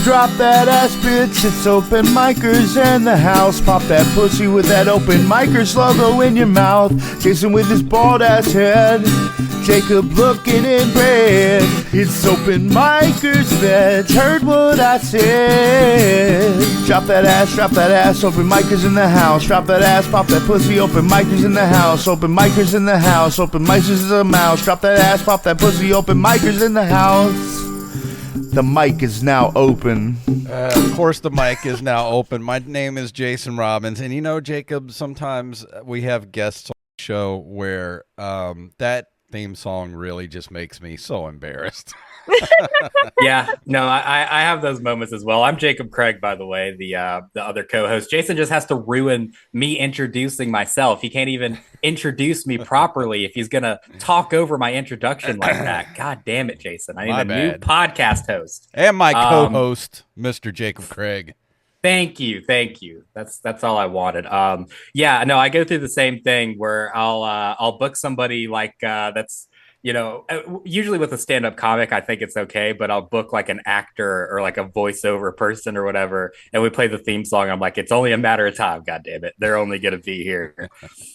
Drop that ass, bitch, it's open micers in the house. Pop that pussy with that open micers logo in your mouth. Jason with his bald ass head, Jacob looking in red. It's open micers, bitch, heard what I said. Drop that ass, open micers in the house. Drop that ass, pop that pussy, open micers in the house. Open micers in the house, open micers is a mouse. Drop that ass, pop that pussy, open micers in the house. The mic is now open. Of course, the mic is now open. My name is Jason Robbins, and you know, Jacob, sometimes we have guests on the show where that theme song really just makes me so embarrassed. Yeah, no, I have those moments as well. I'm Jacob Craig, by the way, the other co-host. Jason just has to ruin me introducing myself. He can't even introduce me properly if he's gonna talk over my introduction like that. God damn it, Jason! I need new podcast host and my co-host, Mr. Jacob Craig. Thank you. That's all I wanted. Yeah, no, I go through the same thing where I'll book somebody like that's. You know, usually with a stand-up comic, I think it's okay, but I'll book like an actor or like a voiceover person or whatever, and we play the theme song. I'm like, it's only a matter of time. God damn it. They're only going to be here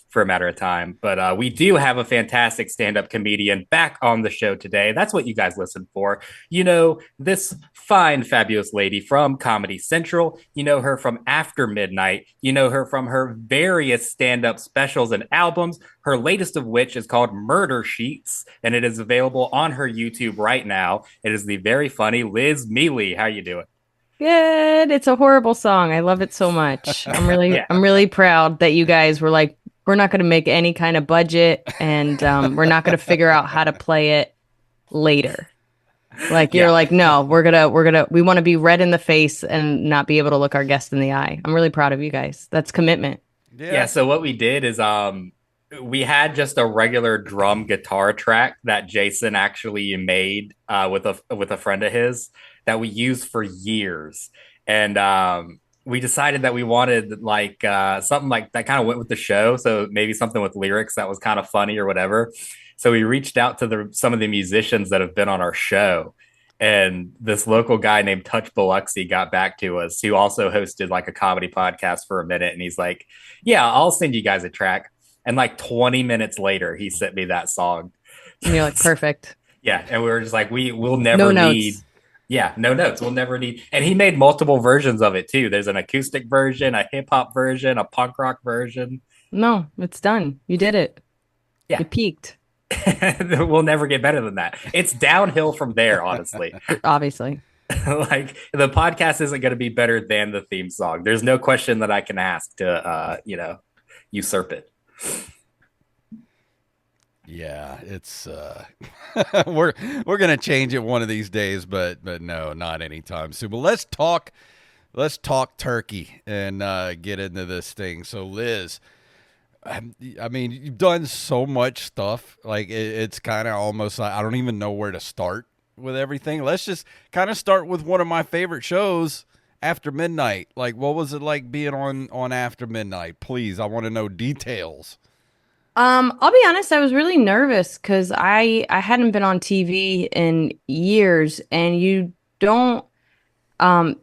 for a matter of time. But we do have a fantastic stand-up comedian back on the show today. That's what you guys listen for. You know, this fine, fabulous lady from Comedy Central. You know her from After Midnight. You know her from her various stand-up specials and albums, her latest of which is called Murder Sheets, and it is available on her YouTube right now. It is the very funny Liz Miele. How you doing? Good. It's a horrible song. I love it so much. I'm really proud that you guys were like, we're not going to make any kind of budget, and we're not going to figure out how to play it later. Like you're like, no, we want to be red in the face and not be able to look our guest in the eye. I'm really proud of you guys. That's commitment. Yeah. So what we did is we had just a regular drum guitar track that Jason actually made with a friend of his that we used for years, and we decided that we wanted like something like that kind of went with the show, so maybe something with lyrics that was kind of funny or whatever. So we reached out to some of the musicians that have been on our show, and this local guy named Touch Biloxi got back to us, who also hosted like a comedy podcast for a minute, and he's like, yeah, I'll send you guys a track. And like 20 minutes later, he sent me that song. And you're like, perfect. Yeah. And we were just like, we'll never need. Yeah, no notes. We'll never need. And he made multiple versions of it too. There's an acoustic version, a hip hop version, a punk rock version. No, it's done. You did it. Yeah. You peaked. We'll never get better than that. It's downhill from there, honestly. Obviously. Like the podcast isn't going to be better than the theme song. There's no question that I can ask to, usurp it. Yeah, it's we're gonna change it one of these days, but no, not anytime soon. But let's talk turkey and get into this thing. So Liz, I mean, you've done so much stuff. Like it's kind of almost like I don't even know where to start with everything. Let's just kind of start with one of my favorite shows, After Midnight. Like, what was it like being on After Midnight? Please, I want to know details. I'll be honest, I was really nervous because I hadn't been on TV in years, and you don't you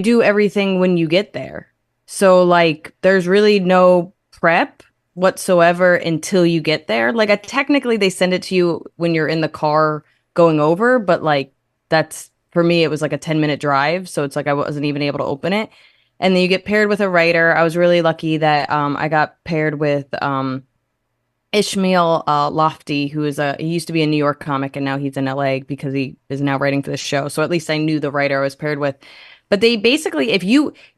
do everything when you get there. So like there's really no prep whatsoever until you get there. Like technically they send it to you when you're in the car going over, but like that's for me it was like a 10-minute drive, so it's like I wasn't even able to open it. And then you get paired with a writer. I was really lucky that I got paired with Ishmael Lofty, who he used to be a New York comic, and now he's in LA because he is now writing for the show. So at least I knew the writer I was paired with. But they basically,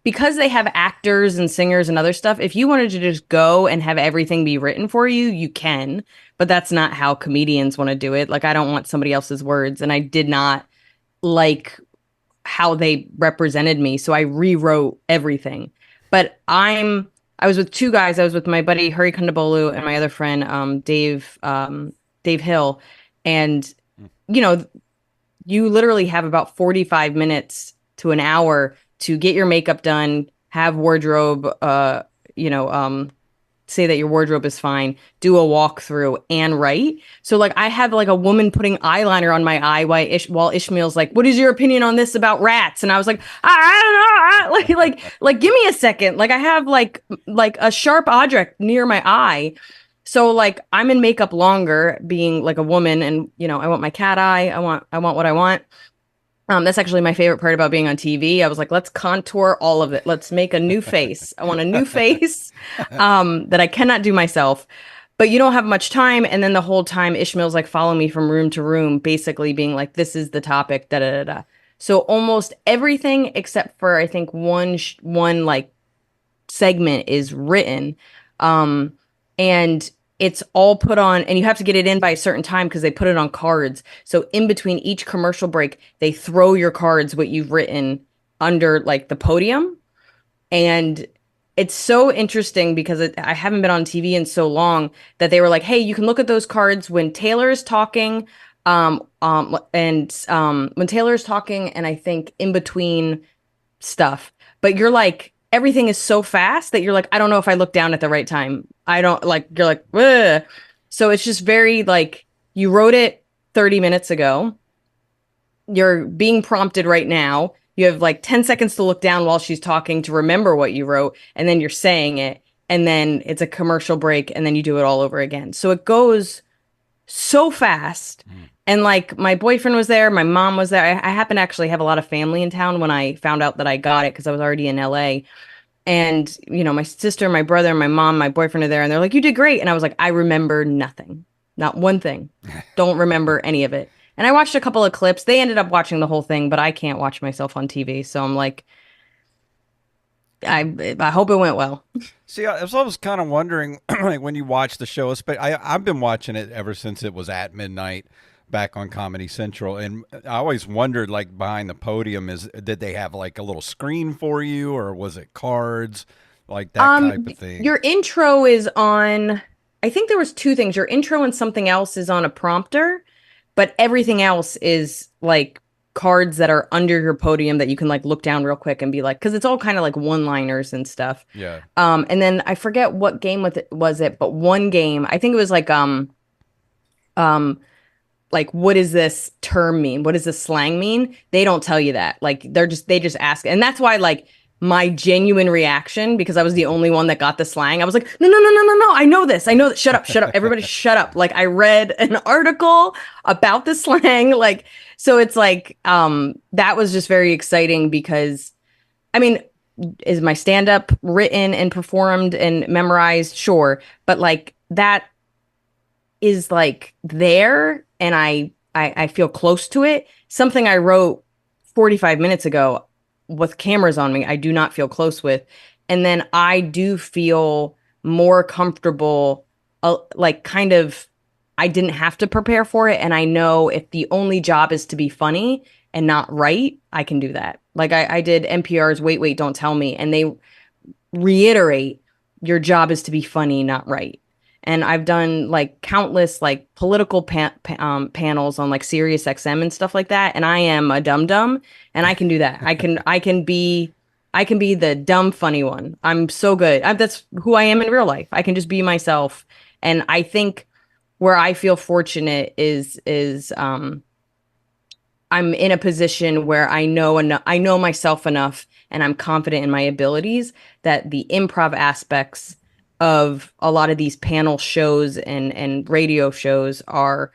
because they have actors and singers and other stuff, if you wanted to just go and have everything be written for you, you can. But that's not how comedians want to do it. Like, I don't want somebody else's words. And I did not like how they represented me, so I rewrote everything. But I was with two guys. I was with my buddy Hari Kondabolu and my other friend Dave Hill, and you literally have about 45 minutes to an hour to get your makeup done, have wardrobe say that your wardrobe is fine, do a walkthrough and write. So like I have like a woman putting eyeliner on my eye while Ishmael's like, what is your opinion on this about rats? And I was like, I don't know. Like give me a second. Like I have like a sharp object near my eye. So like I'm in makeup longer being like a woman, and you know, I want my cat eye. I want what I want. That's actually my favorite part about being on TV. I was like, let's contour all of it. Let's make a new face. I want a new face that I cannot do myself. But you don't have much time. And then the whole time Ishmael's like following me from room to room, basically being like, this is the topic, da da da da. So almost everything except for I think one like segment is written. And it's all put on, and you have to get it in by a certain time because they put it on cards. So in between each commercial break, they throw your cards, what you've written, under like the podium. And it's so interesting because I haven't been on TV in so long that they were like, hey, you can look at those cards when Taylor is talking, and when Taylor is talking, and I think in between stuff. But you're like, everything is so fast that you're like, I don't know if I look down at the right time. I don't like, you're like, ugh. So it's just very like, you wrote it 30 minutes ago. You're being prompted right now. You have like 10 seconds to look down while she's talking to remember what you wrote. And then you're saying it. And then it's a commercial break. And then you do it all over again. So it goes so fast. And like my boyfriend was there. My mom was there. I happen to actually have a lot of family in town when I found out that I got it because I was already in LA. And, you know, my sister, my brother, my mom, my boyfriend are there. And they're like, you did great. And I was like, I remember nothing. Not one thing. Don't remember any of it. And I watched a couple of clips. They ended up watching the whole thing, but I can't watch myself on TV. So I'm like, I hope it went well. See, I was kind of wondering, like when you watch the show, I've been watching it ever since it was at midnight back on Comedy Central, and I always wondered, like behind the podium, did they have like a little screen for you, or was it cards, like that type of thing? Your intro is on. I think there was two things. Your intro and something else is on a prompter, but everything else is like cards that are under your podium that you can like look down real quick and be like, because it's all kind of like one-liners and stuff. Yeah. And then I forget what game was it, but one game, I think it was like what does this term mean? What does this slang mean? They don't tell you that. Like they just ask. And that's why like my genuine reaction, because I was the only one that got the slang, I was like, no. I know this. Shut up. Everybody shut up. Like I read an article about the slang. Like, so it's like, that was just very exciting because, I mean, is my stand-up written and performed and memorized? Sure. But like that is like there, and I feel close to it. Something I wrote 45 minutes ago with cameras on me, I do not feel close with. And then I do feel more comfortable, like kind of, I didn't have to prepare for it. And I know if the only job is to be funny and not write, I can do that. Like I did NPR's Wait, Don't Tell Me. And they reiterate, your job is to be funny, not write. And I've done like countless like political panels on like Sirius XM and stuff like that. And I am a dum-dum, and I can do that. I can be the dumb funny one. I'm so good. That's who I am in real life. I can just be myself. And I think where I feel fortunate is I'm in a position where I know myself enough, and I'm confident in my abilities that the improv aspects of a lot of these panel shows and radio shows are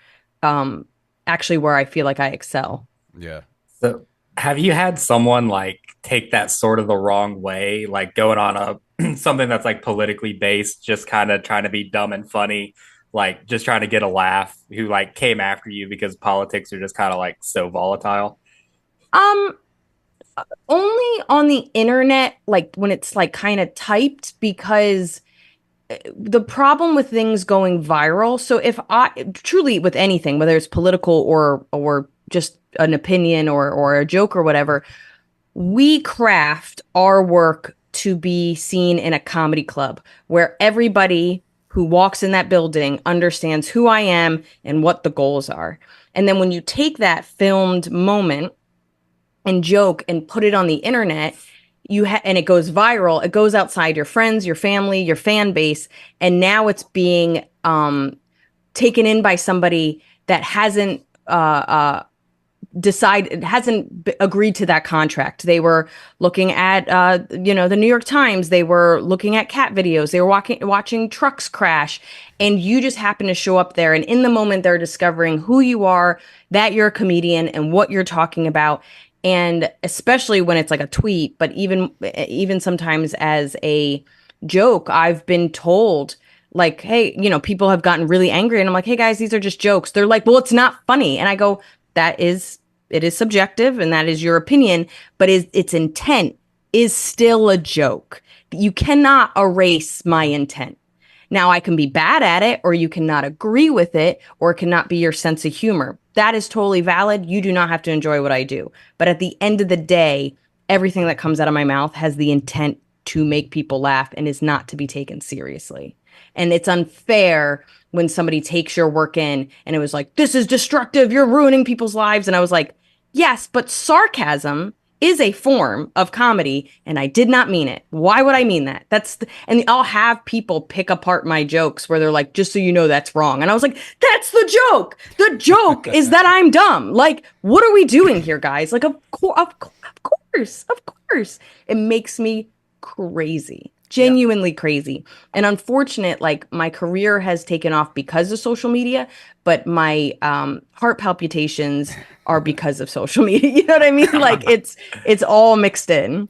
actually where I feel like I excel. Yeah. So have you had someone like take that sort of the wrong way, like going on a something that's like politically based, just kind of trying to be dumb and funny, like just trying to get a laugh, who like came after you because politics are just kind of like so volatile? Only on the internet, like when it's like kind of typed, because the problem with things going viral. So if I truly with anything, whether it's political or just an opinion or a joke or whatever, we craft our work to be seen in a comedy club where everybody who walks in that building understands who I am and what the goals are. And then when you take that filmed moment and joke and put it on the internet, and it goes viral. It goes outside your friends, your family, your fan base, and now it's being taken in by somebody that hasn't agreed to that contract. They were looking at the New York Times. They were looking at cat videos. They were watching trucks crash, and you just happen to show up there, and in the moment they're discovering who you are, that you're a comedian, and what you're talking about. And especially when it's like a tweet, but even sometimes as a joke, I've been told, like, hey, people have gotten really angry, and I'm like, hey guys, these are just jokes. They're like, well, it's not funny. And I go, it is subjective, and that is your opinion, but its intent is still a joke. You cannot erase my intent. Now, I can be bad at it, or you cannot agree with it, or it cannot be your sense of humor. That is totally valid. You do not have to enjoy what I do. But at the end of the day, everything that comes out of my mouth has the intent to make people laugh and is not to be taken seriously. And it's unfair when somebody takes your work in and it was like, this is destructive, you're ruining people's lives. And I was like, yes, but sarcasm is a form of comedy, and I did not mean it. Why would I mean that? And I'll have people pick apart my jokes where they're like, just so you know, that's wrong. And I was like, that's the joke. The joke is that I'm dumb. Like, what are we doing here, guys? Like, of course. It makes me crazy. Genuinely crazy. And unfortunate, like, my career has taken off because of social media, but my heart palpitations are because of social media. You know what I mean? Like, it's all mixed in.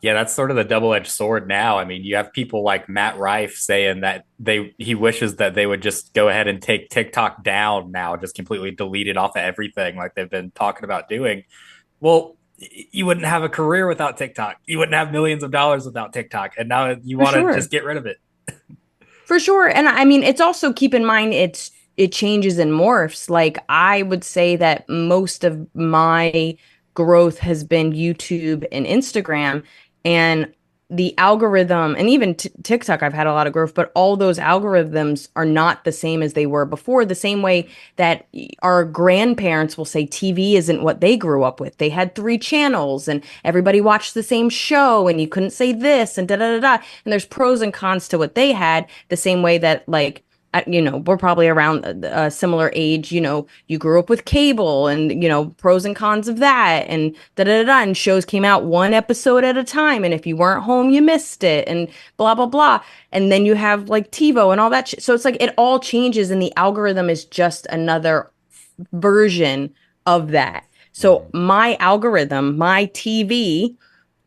Yeah, that's sort of the double-edged sword now. I mean, you have people like Matt Rife saying that he wishes that they would just go ahead and take TikTok down now, just completely delete it off of everything like they've been talking about doing. Well, you wouldn't have a career without TikTok. You wouldn't have millions of dollars without TikTok. And now you want to just get rid of it. For sure. And I mean, it's also, keep in mind, it changes and morphs. Like, I would say that most of my growth has been YouTube and Instagram, and the algorithm, and even TikTok, I've had a lot of growth, but all those algorithms are not the same as they were before. The same way that our grandparents will say TV isn't what they grew up with. They had 3 channels and everybody watched the same show, and you couldn't say this and da da da da. And there's pros and cons to what they had, the same way that, like, we're probably around a similar age. You grew up with cable, and, pros and cons of that, and da-da-da-da, and shows came out 1 episode at a time, and if you weren't home, you missed it, and blah, blah, blah. And then you have, like, TiVo and all that shit. So it's like it all changes, and the algorithm is just another version of that. So my algorithm, my TV,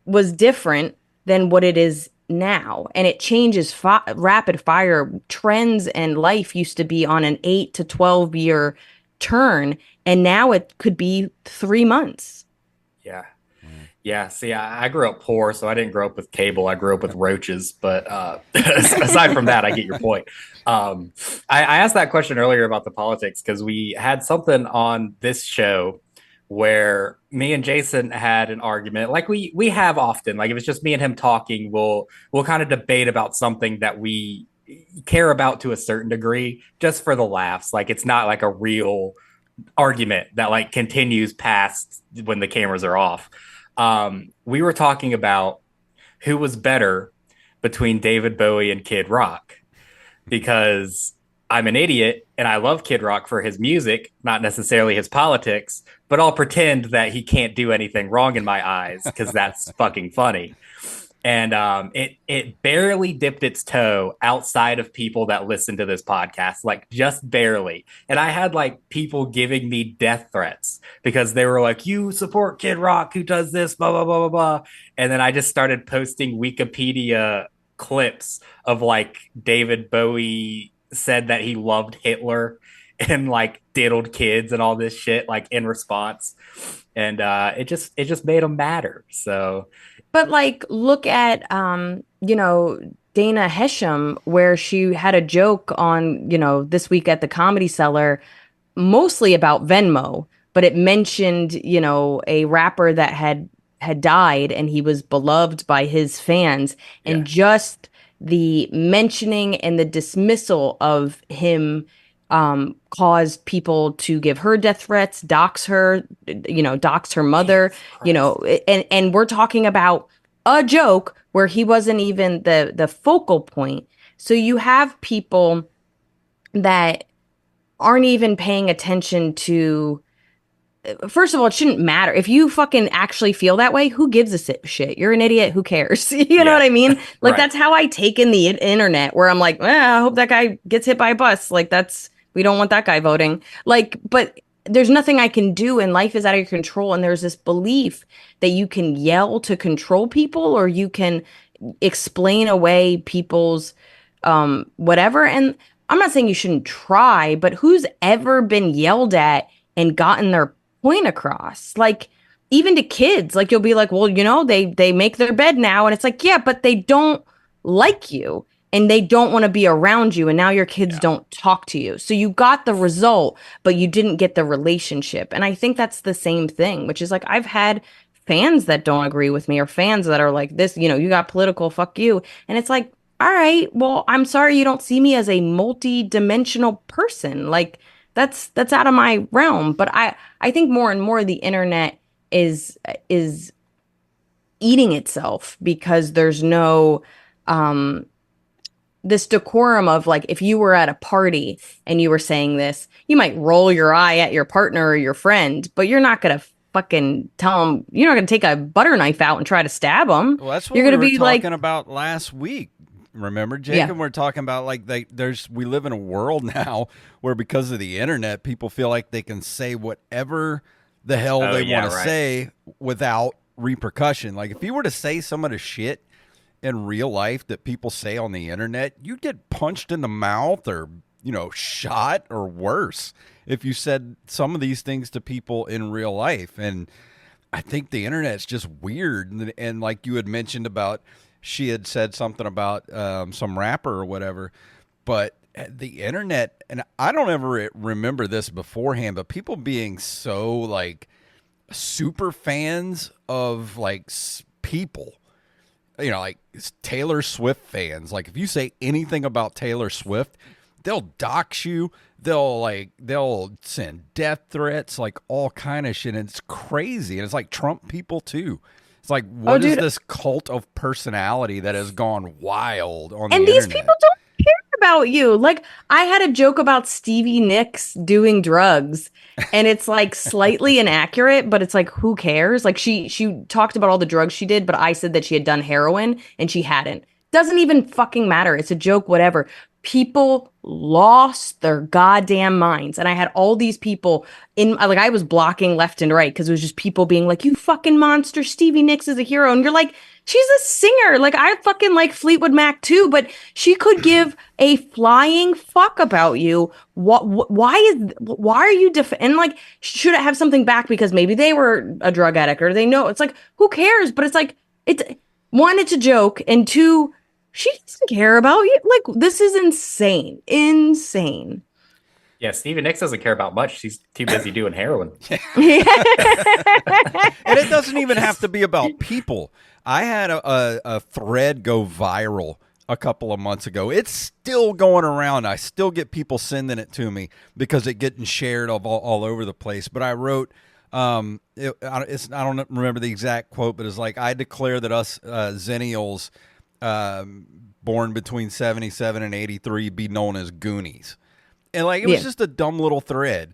was different than what it is now, and it changes rapid fire. Trends and life used to be on an 8 to 12 year turn, and now it could be 3 months. Yeah. See, I grew up poor, so I didn't grow up with cable. I grew up with roaches. But aside from that, I get your point. I asked that question earlier about the politics because we had something on this show where me and Jason had an argument, like we have often. Like, if it's just me and him talking, we'll kind of debate about something that we care about to a certain degree, just for the laughs. Like, it's not like a real argument that, like, continues past when the cameras are off. We were talking about who was better between David Bowie and Kid Rock, because I'm an idiot and I love Kid Rock for his music, not necessarily his politics, but I'll pretend that he can't do anything wrong in my eyes because that's fucking funny. And it barely dipped its toe outside of people that listen to this podcast, like, just barely. And I had, like, people giving me death threats because they were like, you support Kid Rock who does this, blah, blah, blah, blah, blah. And then I just started posting Wikipedia clips of, like, David Bowie said that he loved Hitler and, like, diddled kids and all this shit, like, in response. And it just made him madder. So, but, like, look at Dana Hesham, where she had a joke on, This Week at the Comedy Cellar, mostly about Venmo, but it mentioned, a rapper that had died, and he was beloved by his fans, and just the mentioning and the dismissal of him caused people to give her death threats, dox her mother, and we're talking about a joke where he wasn't even the focal point. So you have people that aren't even paying attention to. First of all, it shouldn't matter. If you fucking actually feel that way, who gives a shit? You're an idiot. Who cares? You know what I mean? Like, Right. that's how I take in the internet, where I'm like, I hope that guy gets hit by a bus. Like, we don't want that guy voting. Like, but there's nothing I can do, and life is out of your control. And there's this belief that you can yell to control people, or you can explain away people's whatever. And I'm not saying you shouldn't try, but who's ever been yelled at and gotten their point across? Like, even to kids, like, you'll be like, well, they make their bed now, and it's like, yeah, but they don't like you and they don't want to be around you, and now your kids don't talk to you. So you got the result, but you didn't get the relationship. And I think that's the same thing, which is like, I've had fans that don't agree with me, or fans that are like, this, you got political, fuck you. And it's like, all right, well, I'm sorry you don't see me as a multi-dimensional person. Like, that's out of my realm. But I think more and more the internet is eating itself, because there's no this decorum of, like, if you were at a party and you were saying this, you might roll your eye at your partner or your friend, but you're not gonna fucking tell them. You're not gonna take a butter knife out and try to stab them. Well, that's what you're we gonna were be talking like, about last week. Remember, Jacob? We're talking about, like, we live in a world now where, because of the internet, people feel like they can say whatever the hell they want to say without repercussion. Like, if you were to say some of the shit in real life that people say on the internet, you'd get punched in the mouth, or shot, or worse, if you said some of these things to people in real life. And I think the internet's just weird. And like you had mentioned about, she had said something about some rapper or whatever, but the internet, and I don't ever remember this beforehand, but people being so, like, super fans of, like, people, like Taylor Swift fans. Like, if you say anything about Taylor Swift, they'll dox you. They'll send death threats, like all kind of shit. And it's crazy. And it's like Trump people too. It's like, what is this cult of personality that has gone wild on the internet? And these people don't care about you. Like, I had a joke about Stevie Nicks doing drugs, and it's like slightly inaccurate, but it's like, who cares? Like, she talked about all the drugs she did, but I said that she had done heroin and she hadn't. Doesn't even fucking matter. It's a joke, whatever. People lost their goddamn minds. And I had all these people I was blocking left and right, because it was just people being like, you fucking monster, Stevie Nicks is a hero. And you're like, she's a singer. Like, I fucking like Fleetwood Mac too, but she could give a flying fuck about you. Why are you and like, should it have something back because maybe they were a drug addict, or they know? It's like, who cares? But it's like, one, it's a joke, and two, she doesn't care about you. Like, this is insane. Insane. Yeah, Stevie Nicks doesn't care about much. She's too busy doing heroin. And it doesn't even have to be about people. I had a thread go viral a couple of months ago. It's still going around. I still get people sending it to me because it's getting shared all over the place. But I wrote, I don't remember the exact quote, but it's like, I declare that us Zennials born between 77 and 83 be known as Goonies. And like, it was just a dumb little thread.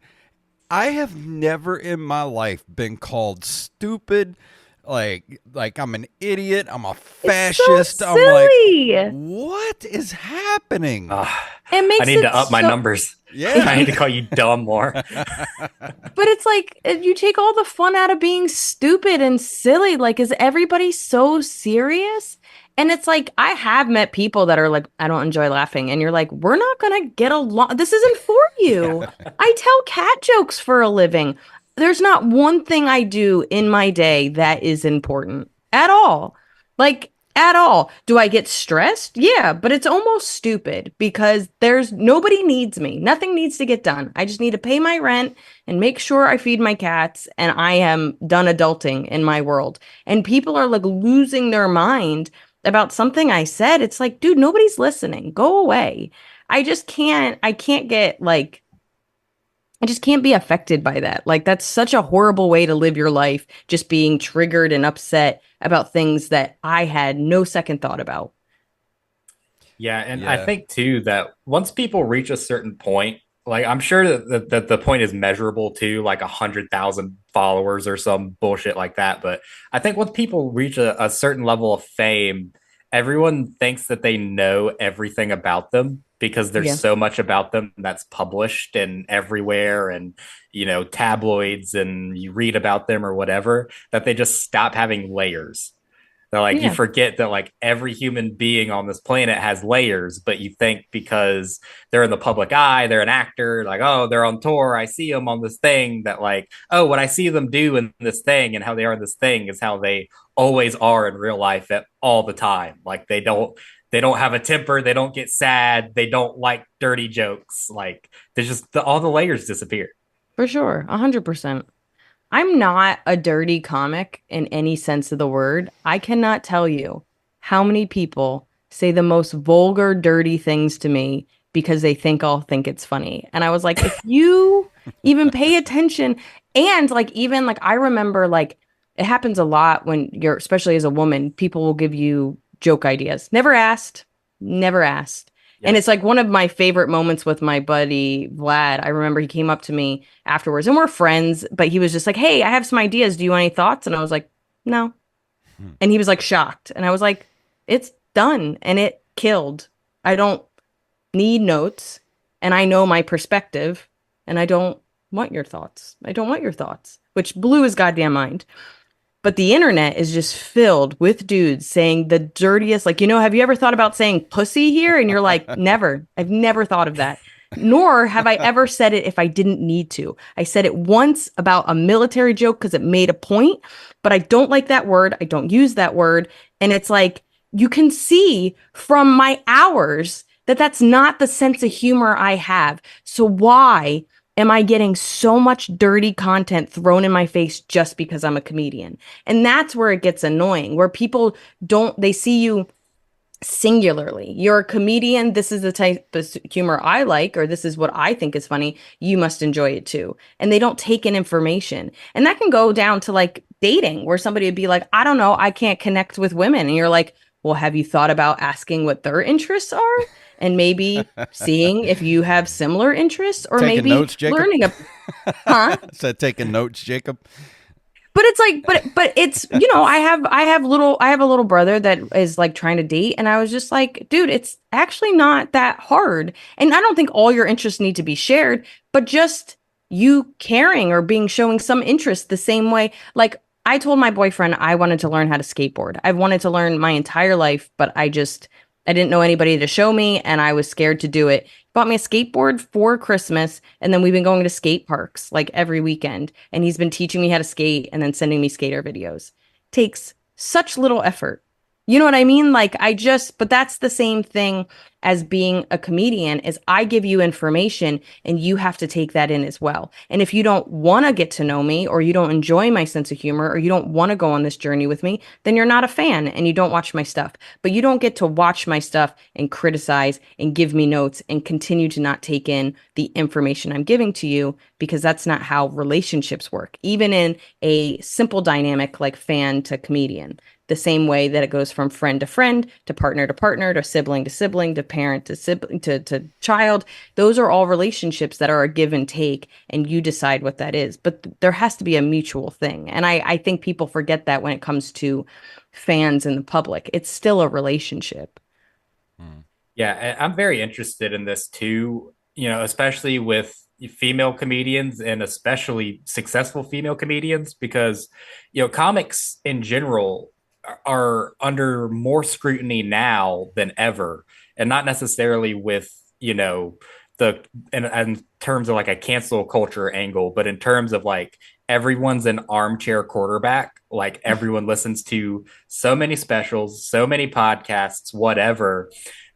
I have never in my life been called stupid, like I'm an idiot, I'm a fascist. So silly. I'm like, what is happening? It makes I need to up my numbers. Yeah. I need to call you dumb more. But it's like, you take all the fun out of being stupid and silly. Like, is everybody so serious? And it's like, I have met people that are like, I don't enjoy laughing. And you're like, we're not going to get along. This isn't for you. I tell cat jokes for a living. There's not one thing I do in my day that is important at all. Like, at all. Do I get stressed? Yeah, but it's almost stupid, because nobody needs me. Nothing needs to get done. I just need to pay my rent and make sure I feed my cats, and I am done adulting in my world. And people are like losing their mind about something I said. It's like, dude, nobody's listening. Go away. I can't get like, I just can't be affected by that. Like, that's such a horrible way to live your life, just being triggered and upset about things that I had no second thought about. Yeah, and I Yeah. think too that once people reach a certain point, like I'm sure that the point is measurable too, like 100,000 followers or some bullshit like that. But I think once people reach a certain level of fame, everyone thinks that they know everything about them because there's Yeah. so much about them that's published and everywhere and tabloids and you read about them or whatever that they just stop having layers. That like you Yeah, forget that like every human being on this planet has layers, but you think because they're in the public eye, they're an actor, like, oh, they're on tour, I see them on this thing, that like, oh, what I see them do in this thing and how they are in this thing is how they always are in real life at all the time. Like they don't have a temper, they don't get sad, they don't like dirty jokes. Like there's just all the layers disappear. for sure. 100%. I'm not a dirty comic in any sense of the word. I cannot tell you how many people say the most vulgar, dirty things to me because they think I'll think it's funny. And I was like, if you even pay attention, and like, even like, I remember like, it happens a lot when you're, especially as a woman, people will give you joke ideas. Never asked, never asked. And it's Yes. like one of my favorite moments with my buddy Vlad. I remember he came up to me afterwards and we're friends, but he was just like, "Hey, I have some ideas. Do you want any thoughts?" And I was like, "No." Hmm. And he was like shocked. And I was like, "It's done and it killed. I don't need notes and I know my perspective and I don't want your thoughts. I don't want your thoughts." Which blew his goddamn mind. But the internet is just filled with dudes saying the dirtiest, like, have you ever thought about saying pussy here? And you're like, never. I've never thought of that. Nor have I ever said it if I didn't need to. I said it once about a military joke because it made a point, but I don't like that word. I don't use that word. And it's like, you can see from my hours that that's not the sense of humor I have. So why am I getting so much dirty content thrown in my face just because I'm a comedian? And that's where it gets annoying, where people they see you singularly. You're a comedian. This is the type of humor I like, or this is what I think is funny. You must enjoy it too. And they don't take in information. And that can go down to like dating, where somebody would be like, I don't know, I can't connect with women. And you're like, well, have you thought about asking what their interests are? And maybe seeing if you have similar interests, or Taking maybe notes, Jacob. learning huh? Said taking notes, Jacob. But it's like, but it's, I have a little brother that is like trying to date, and I was just like, dude, it's actually not that hard. And I don't think all your interests need to be shared, but just you caring or showing some interest the same way. Like, I told my boyfriend I wanted to learn how to skateboard. I've wanted to learn my entire life, but I didn't know anybody to show me, and I was scared to do it. Bought me a skateboard for Christmas, and then we've been going to skate parks like every weekend. And he's been teaching me how to skate and then sending me skater videos. Takes such little effort. You know what I mean? Like, but that's the same thing as being a comedian, is I give you information and you have to take that in as well. And if you don't want to get to know me, or you don't enjoy my sense of humor, or you don't want to go on this journey with me, then you're not a fan and you don't watch my stuff. But you don't get to watch my stuff and criticize and give me notes and continue to not take in the information I'm giving to you, because that's not how relationships work, even in a simple dynamic like fan to comedian. The same way that it goes from friend to friend, to partner to sibling to parent to sibling to child. Those are all relationships that are a give and take, and you decide what that is. But there has to be a mutual thing. And I think people forget that when it comes to fans and the public. It's still a relationship. Yeah, I'm very interested in this too, especially with female comedians and especially successful female comedians because, comics in general are under more scrutiny now than ever. And not necessarily with, in terms of like a cancel culture angle, but in terms of like everyone's an armchair quarterback. Like everyone listens to so many specials, so many podcasts, whatever,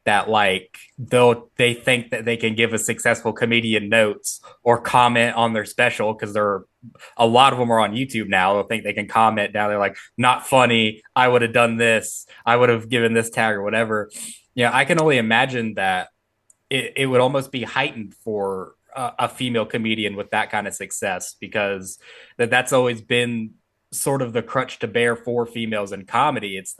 that like they think that they can give a successful comedian notes or comment on their special because they're a lot of them are on YouTube now. They'll think they can comment down there like not funny. I would have done this. I would have given this tag or whatever. I can only imagine that it would almost be heightened for a female comedian with that kind of success, because that's always been sort of the crutch to bear for females in comedy. It's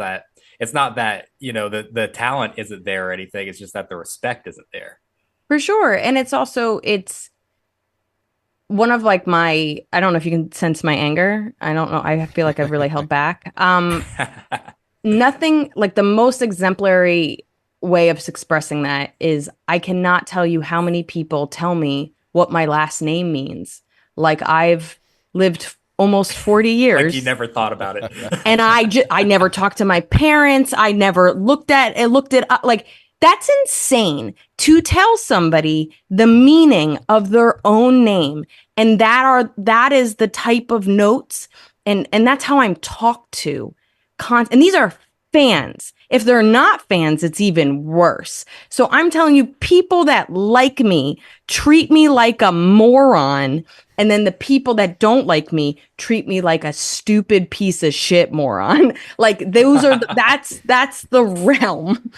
not that, the talent isn't there or anything. It's just that the respect isn't there. For sure. And it's one of like I don't know if you can sense my anger. I don't know. I feel like I've really held back. Nothing like the most exemplary way of expressing that is I cannot tell you how many people tell me what my last name means. Like I've lived almost 40 years. Like you never thought about it. And I never talked to my parents. I never looked it up. Like that's insane to tell somebody the meaning of their own name. And that is the type of notes and that's how I'm talked to. And these are fans. If they're not fans, it's even worse. So I'm telling you, people that like me treat me like a moron. And then the people that don't like me treat me like a stupid piece of shit moron. Like those are, that's the realm.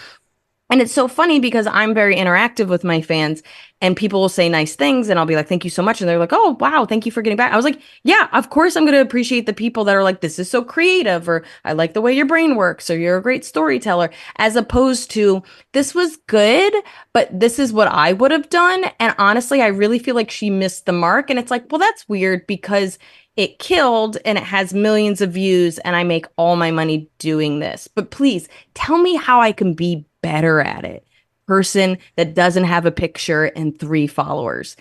And it's so funny because I'm very interactive with my fans and people will say nice things and I'll be like, thank you so much. And they're like, oh, wow, thank you for getting back. I was like, yeah, of course I'm going to appreciate the people that are like, this is so creative, or I like the way your brain works, or you're a great storyteller, as opposed to this was good, but this is what I would have done. And honestly, I really feel like she missed the mark. And it's like, well, that's weird because it killed and it has millions of views and I make all my money doing this. But please tell me how I can be better at it. Person that doesn't have a picture and 3 followers,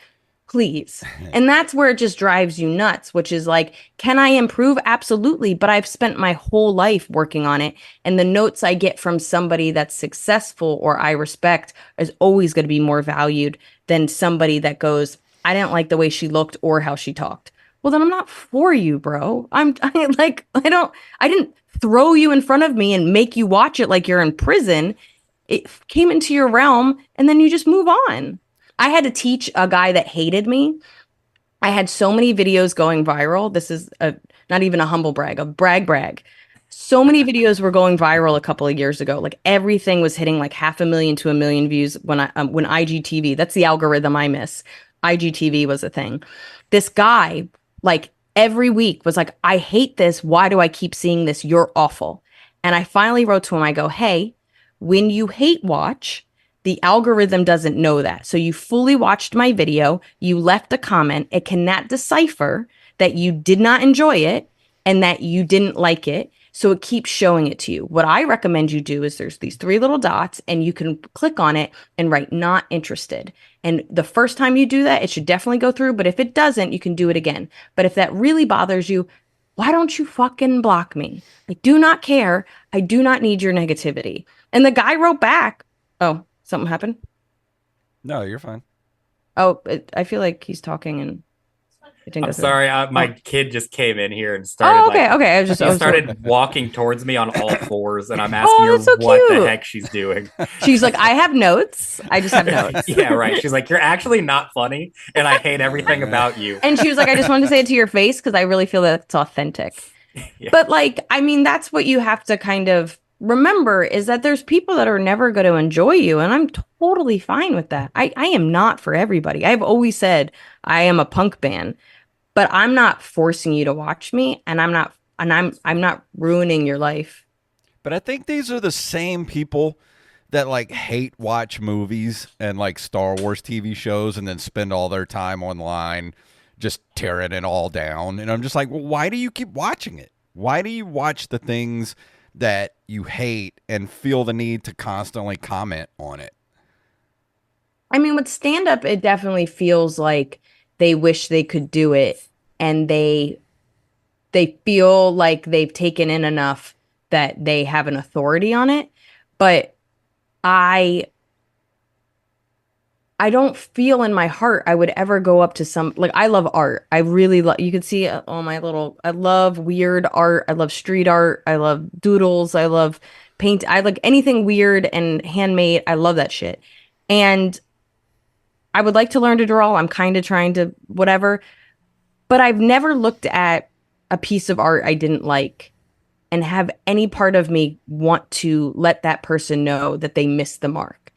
please. And that's where it just drives you nuts, which is like, can I improve? Absolutely. But I've spent my whole life working on it. And the notes I get from somebody that's successful or I respect is always going to be more valued than somebody that goes, I didn't like the way she looked or how she talked. Well, then I'm not for you, bro. I didn't throw you in front of me and make you watch it like you're in prison. It came into your realm and then you just move on. I had to teach a guy that hated me. I had so many videos going viral. This is not even a humble brag, a brag. So many videos were going viral a couple of years ago. Like everything was hitting like 500,000 to 1 million views when IGTV, that's the algorithm I miss. IGTV was a thing. This guy, like every week was like, I hate this. Why do I keep seeing this? You're awful. And I finally wrote to him. I go, hey, when you hate watch, the algorithm doesn't know that. So you fully watched my video. You left a comment. It cannot decipher that you did not enjoy it and that you didn't like it. So it keeps showing it to you. What I recommend you do is there's these 3 little dots and you can click on it and write not interested. And the first time you do that, it should definitely go through. But if it doesn't, you can do it again. But if that really bothers you, why don't you fucking block me? I do not care. I do not need your negativity. And the guy wrote back. Oh, something happened? No, you're fine. Oh, I feel like he's talking and it didn't go I'm through. sorry, my kid just came in here and started. Oh, okay. He started walking towards me on all fours, and I'm asking her so what cute. the heck she's doing. She's like, I have notes. I just have notes. Yeah, right. She's like, you're actually not funny, and I hate everything about you. And she was like, I just wanted to say it to your face because I really feel that it's authentic. Yeah. But like, I mean, that's what you have to kind of remember is that there's people that are never going to enjoy you. And I'm totally fine with that. I am not for everybody. I've always said I am a punk band, but I'm not forcing you to watch me and I'm not ruining your life. But I think these are the same people that like hate watch movies and like Star Wars TV shows and then spend all their time online just tearing it all down. And I'm just like, well, why do you keep watching it? Why do you watch the things that you hate and feel the need to constantly comment on it? I mean, with stand-up, it definitely feels like they wish they could do it and they feel like they've taken in enough that they have an authority on it. But I don't feel in my heart I would ever go up to some, like, I love art. I really love, you can see I love weird art. I love street art. I love doodles. I love paint. I like anything weird and handmade. I love that shit. And I would like to learn to draw. I'm kind of trying to whatever, but I've never looked at a piece of art I didn't like and have any part of me want to let that person know that they missed the mark.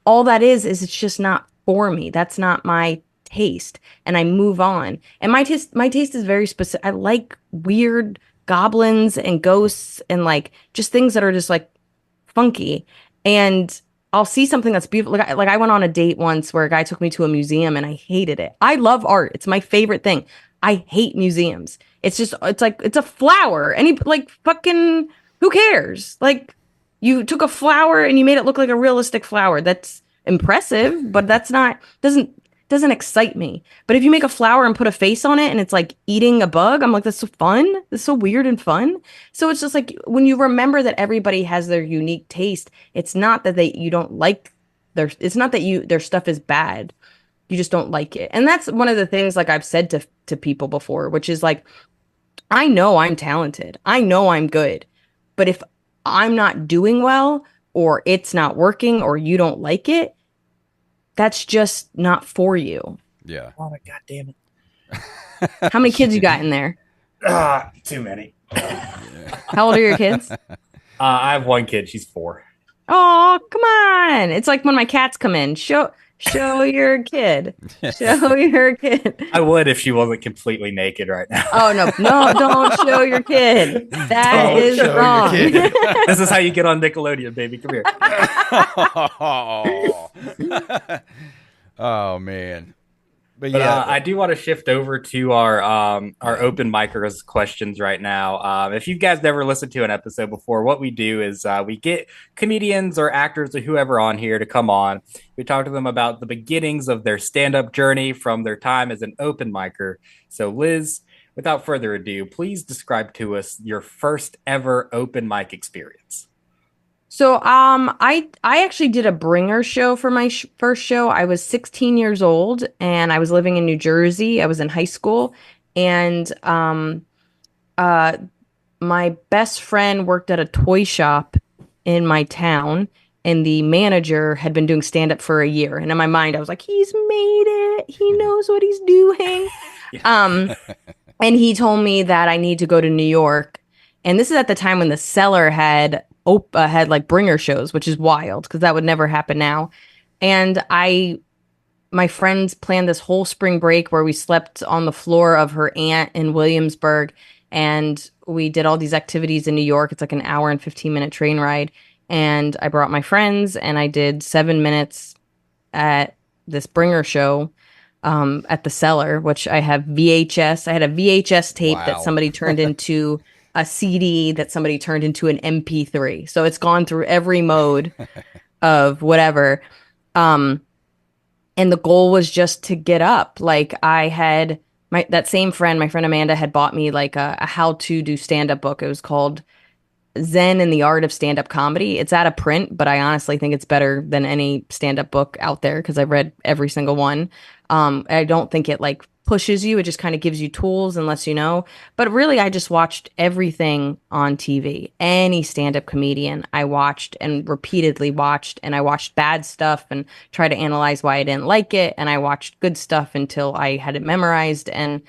All that is it's just not for me. That's not my taste and I move on. And my taste is very specific. I like weird goblins and ghosts and like just things that are just like funky. And I'll see something that's beautiful. Like I went on a date once where a guy took me to a museum and I hated it. I love art. It's my favorite thing. I hate museums. It's like it's a flower. Any like fucking who cares? Like you took a flower and you made it look like a realistic flower. That's impressive, but that's not doesn't excite me. But if you make a flower and put a face on it and it's like eating a bug, I'm like, that's so fun. That's so weird and fun. So it's just like when you remember that everybody has their unique taste, it's not that you don't like it's not that their stuff is bad. You just don't like it. And that's one of the things like I've said to people before, which is like, I know I'm talented. I know I'm good. But if I'm not doing well or it's not working or you don't like it, that's just not for you. Yeah. Oh my god damn it. How many kids you got in there? Too many. How old are your kids? I have one kid. She's 4. Oh, come on. It's like when my cats come in. Show your kid. Show your kid. I would if she wasn't completely naked right now. Oh, no, don't show your kid. That Don't is show your wrong. kid. This is how you get on Nickelodeon, baby. Come here. Oh man. But But yeah, I do want to shift over to our open micers questions right now. If you guys never listened to an episode before, what we do is we get comedians or actors or whoever on here to come on. We talk to them about the beginnings of their stand-up journey from their time as an open micer. So Liz, without further ado, please describe to us your first ever open mic experience. So, I actually did a bringer show for my first show. I was 16 years old and I was living in New Jersey. I was in high school, and my best friend worked at a toy shop in my town, and the manager had been doing stand up for a year. And in my mind, I was like, he's made it. He knows what he's doing. And he told me that I need to go to New York. And this is at the time when the Cellar had like bringer shows, which is wild because that would never happen now. And my friends planned this whole spring break where we slept on the floor of her aunt in Williamsburg, and we did all these activities in New York. It's like an hour and 15-minute train ride. And I brought my friends and I did 7 minutes at this bringer show at the Cellar, which I have VHS. I had a VHS tape that somebody turned into a CD that somebody turned into an MP3. So it's gone through every mode of whatever. And the goal was just to get up. Like I had my friend Amanda had bought me like a how to do stand-up book. It was called Zen and the Art of Stand-Up Comedy. It's out of print, but I honestly think it's better than any stand-up book out there because I've read every single one. I don't think it like pushes you. It just kind of gives you tools and lets you know. But really, I just watched everything on TV. Any stand-up comedian I watched and repeatedly watched. And I watched bad stuff and tried to analyze why I didn't like it. And I watched good stuff until I had it memorized. And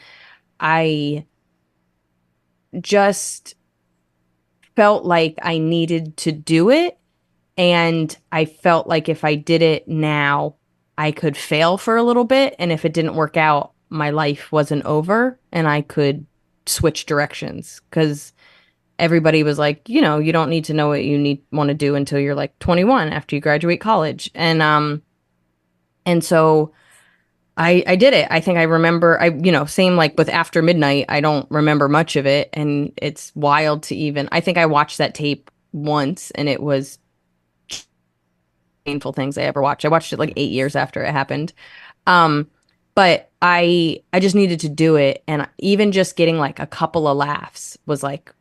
I just felt like I needed to do it. And I felt like if I did it now, I could fail for a little bit. And if it didn't work out, my life wasn't over and I could switch directions, because everybody was like, you don't need to know what you want to do until you're like 21 after you graduate college. And so I did it. I think I remember, same like with After Midnight, I don't remember much of it. And it's wild to I think I watched that tape once and it was painful things I ever watched. I watched it like 8 years after it happened. But I just needed to do it. And even just getting like a couple of laughs was like,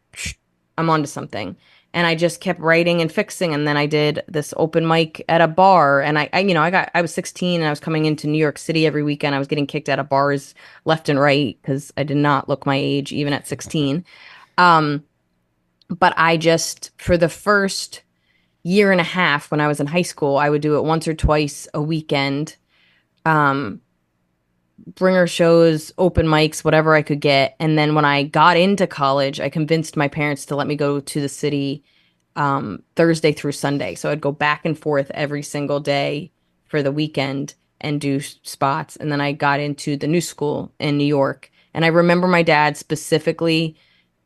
I'm onto something. And I just kept writing and fixing. And then I did this open mic at a bar. And I was 16 and I was coming into New York City every weekend. I was getting kicked out of bars left and right because I did not look my age even at 16. But I just, for the first year and a half when I was in high school, I would do it once or twice a weekend. Bringer shows, open mics, whatever I could get. And then when I got into college, I convinced my parents to let me go to the city Thursday through Sunday. So I'd go back and forth every single day for the weekend and do spots. And then I got into the new school in New York. And I remember my dad specifically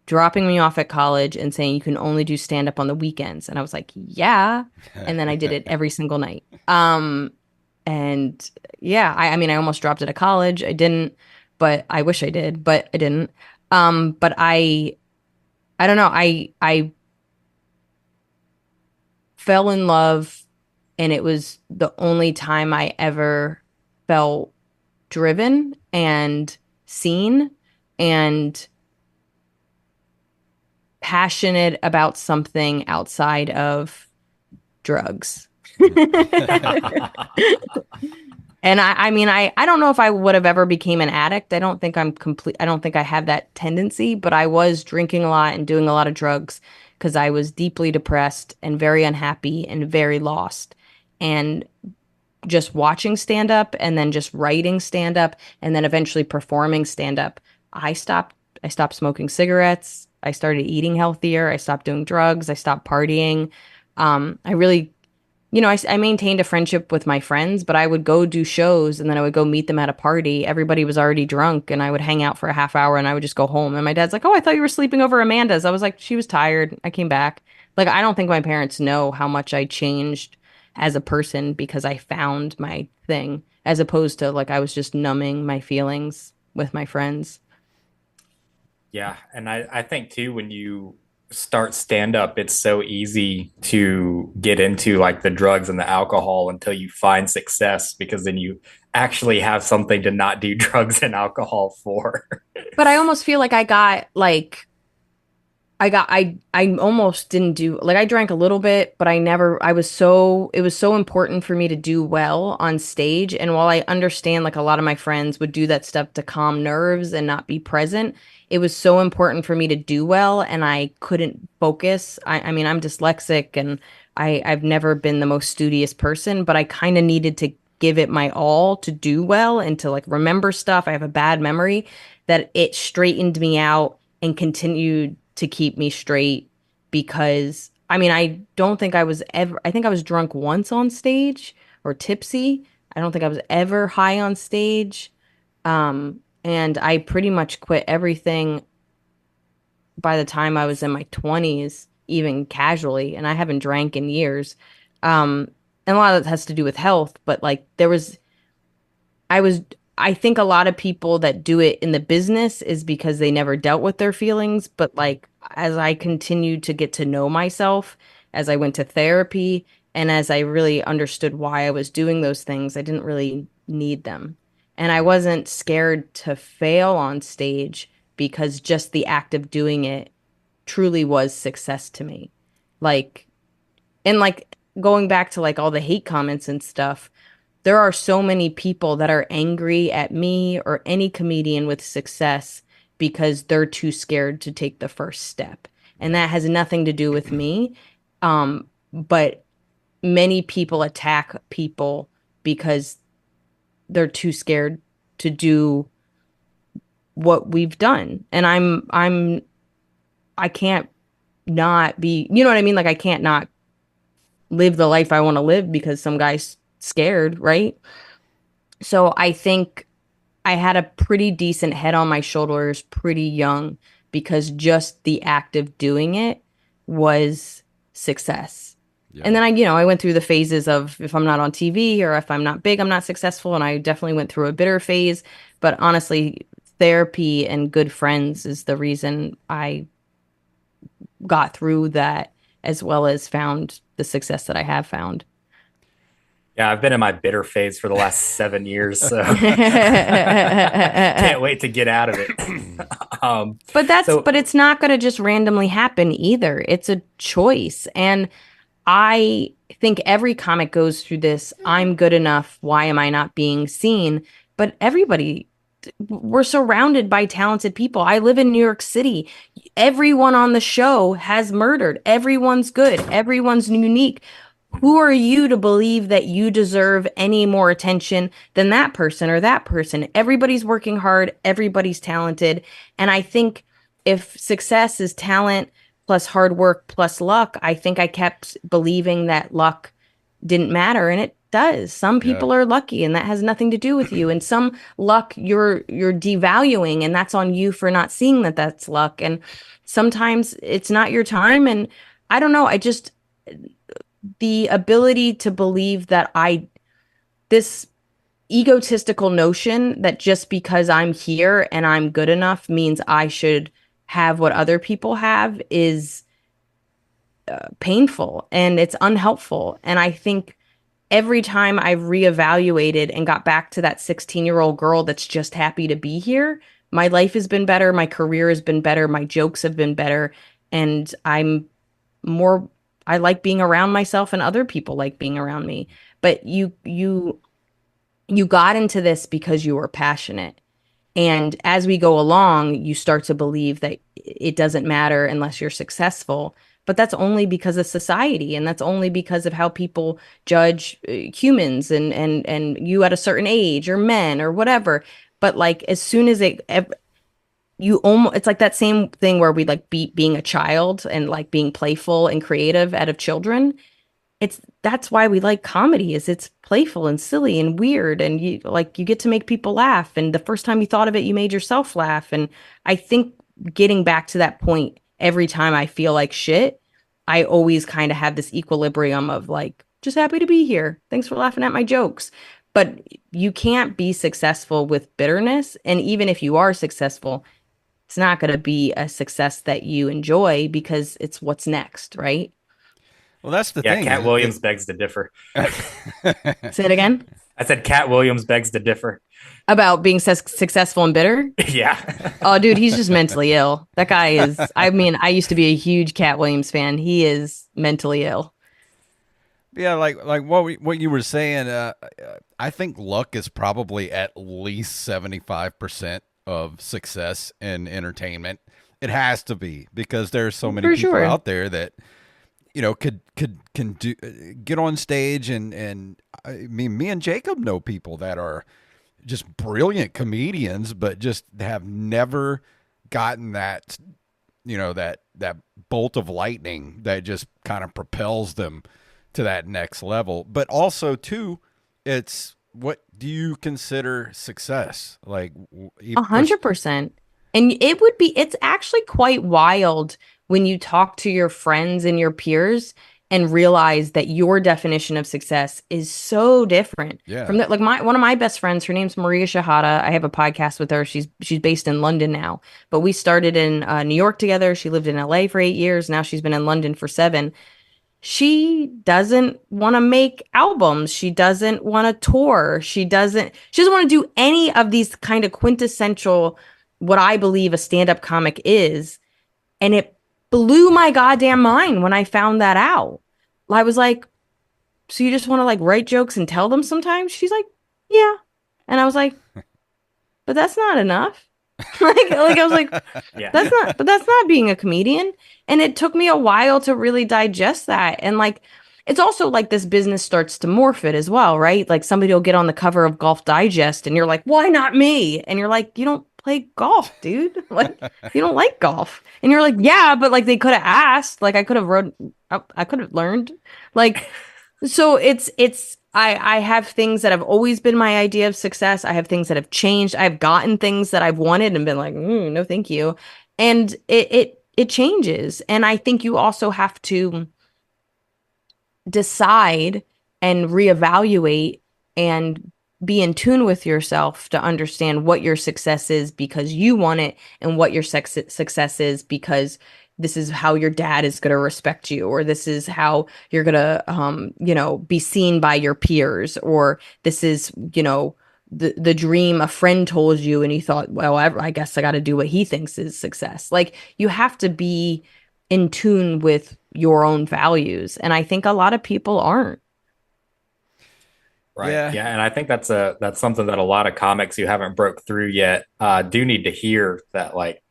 dropping me off at college and saying, you can only do stand up on the weekends. And I was like, yeah. And then I did it every single night. And yeah, I mean, I almost dropped out of college. I didn't, but I wish I did, but I didn't. But I don't know. I fell in love, and it was the only time I ever felt driven and seen and passionate about something outside of drugs. And I mean, I don't know if I would have ever became an addict. I don't think I'm complete. I don't think I have that tendency, but I was drinking a lot and doing a lot of drugs because I was deeply depressed and very unhappy and very lost. And just watching stand up and then just writing stand up and then eventually performing stand up, I stopped smoking cigarettes. I started eating healthier. I stopped doing drugs. I stopped partying. I really, I maintained a friendship with my friends, but I would go do shows and then I would go meet them at a party. Everybody was already drunk and I would hang out for a half hour and I would just go home. And my dad's like, "Oh, I thought you were sleeping over Amanda's." I was like, "She was tired. I came back." Like, I don't think my parents know how much I changed as a person because I found my thing, as opposed to like I was just numbing my feelings with my friends. Yeah, and I think too when you start stand up, it's so easy to get into like the drugs and the alcohol until you find success because then you actually have something to not do drugs and alcohol for. But I almost feel like I almost didn't do, like, I drank a little bit, but it was so important for me to do well on stage. And while I understand like a lot of my friends would do that stuff to calm nerves and not be present, it was so important for me to do well and I couldn't focus. I mean, I'm dyslexic and I've never been the most studious person, but I kind of needed to give it my all to do well and to like remember stuff. I have a bad memory that it straightened me out and continued to keep me straight because I mean, I think I was drunk once on stage or tipsy. I don't think I was ever high on stage. And I pretty much quit everything by the time I was in my 20s, even casually, and I haven't drank in years. And a lot of that has to do with health, but like I was I think a lot of people that do it in the business is because they never dealt with their feelings, but like as I continued to get to know myself, as I went to therapy and as I really understood why I was doing those things, I didn't really need them. And I wasn't scared to fail on stage because just the act of doing it truly was success to me. Like, and like going back to like all the hate comments and stuff, there are so many people that are angry at me or any comedian with success because they're too scared to take the first step. And that has nothing to do with me. But many people attack people because they're too scared to do what we've done. And I can't not be, you know what I mean? Like I can't not live the life I want to live because some guy's scared, right? So I think I had a pretty decent head on my shoulders pretty young because just the act of doing it was success. Yeah. And then I went through the phases of if I'm not on TV or if I'm not big, I'm not successful. And I definitely went through a bitter phase. But honestly, therapy and good friends is the reason I got through that as well as found the success that I have found. Yeah, I've been in my bitter phase for the last 7 years, so can't wait to get out of it. But it's not going to just randomly happen either. It's a choice. And I think every comic goes through this. I'm good enough. Why am I not being seen? But we're surrounded by talented people. I live in New York City. Everyone on the show has murdered. Everyone's good. Everyone's unique. Who are you to believe that you deserve any more attention than that person or that person? Everybody's working hard. Everybody's talented. And I think if success is talent plus hard work plus luck, I think I kept believing that luck didn't matter. And does. Some people are lucky and that has nothing to do with you. And some luck you're devaluing, and that's on you for not seeing that that's luck. And sometimes it's not your time. And I don't know. The ability to believe that this egotistical notion that just because I'm here and I'm good enough means I should have what other people have is painful, and it's unhelpful. And I think every time I've reevaluated and got back to that 16-year-old girl that's just happy to be here, my life has been better, my career has been better, my jokes have been better, and I like being around myself, and other people like being around me. But you got into this because you were passionate. And as we go along, you start to believe that it doesn't matter unless you're successful. But that's only because of society, and that's only because of how people judge humans and you at a certain age, or men, or whatever. But like, as soon as it's like that same thing where we like being a child and like being playful and creative out of children. That's why we like comedy, is it's playful and silly and weird, and you get to make people laugh, and the first time you thought of it you made yourself laugh. And I think getting back to that point, every time I feel like shit, I always kind of have this equilibrium of like, just happy to be here, thanks for laughing at my jokes. But you can't be successful with bitterness, and even if you are successful, it's not going to be a success that you enjoy, because it's what's next, right? Well, that's the thing. Cat Williams begs to differ. Say it again. I said Cat Williams begs to differ. About being successful and bitter? Yeah. Oh, dude, he's just mentally ill. That guy is, I mean, I used to be a huge Cat Williams fan. He is mentally ill. Yeah, like what you were saying, I think luck is probably at least 75% of success in entertainment. It has to be, because there's so many people out there that can get on stage, and I mean, me and Jacob know people that are just brilliant comedians, but just have never gotten that, that bolt of lightning that just kind of propels them to that next level. But also too, it's, what do you consider success? Like 100%. And it's actually quite wild when you talk to your friends and your peers and realize that your definition of success is so different from that. Like one of my best friends, her name's Maria Shahada. I have a podcast with her. She's based in London now, but we started in New York together. She lived in LA for 8 years. Now she's been in London for 7. She doesn't want to make albums. She doesn't want to tour. She doesn't want to do any of these kind of quintessential, what I believe a stand-up comic is. And it blew my goddamn mind when I found that out. I was like, so you just want to like write jokes and tell them sometimes? She's like, yeah. And I was like, but that's not enough. like I was like, yeah. That's not being a comedian. And it took me a while to really digest that. And like, it's also like this business starts to morph it as well, right? Like somebody will get on the cover of Golf Digest and you're like, why not me? And you're like, you don't play golf, dude. Like, you don't like golf. And you're like, yeah, but like they could have asked. Like I could have learned. Like, so I have things that have always been my idea of success. I have things that have changed. I've gotten things that I've wanted and been like, no, thank you. And it changes. And I think you also have to decide and reevaluate and be in tune with yourself to understand what your success is because you want it, and what your success is because this is how your dad is going to respect you, or this is how you're going to, be seen by your peers, or this is, the dream a friend told you and you thought, well, I guess I got to do what he thinks is success. Like, you have to be in tune with your own values. And I think a lot of people aren't. Right. Yeah. And I think that's something that a lot of comics who haven't broke through yet do need to hear, that like,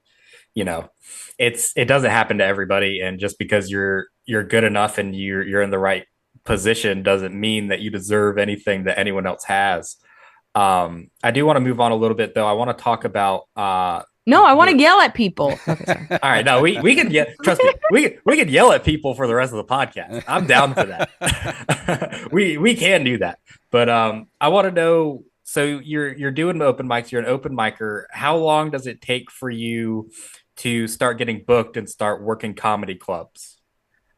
it doesn't happen to everybody. And just because you're good enough and you're in the right position doesn't mean that you deserve anything that anyone else has. I do want to move on a little bit though. I want to talk about No, I want to yell at people. Okay, sorry. All right, no, we can trust me, we can yell at people for the rest of the podcast. I'm down for that. we can do that. But I want to know, so you're doing open mics, you're an open micer. How long does it take for you to start getting booked and start working comedy clubs?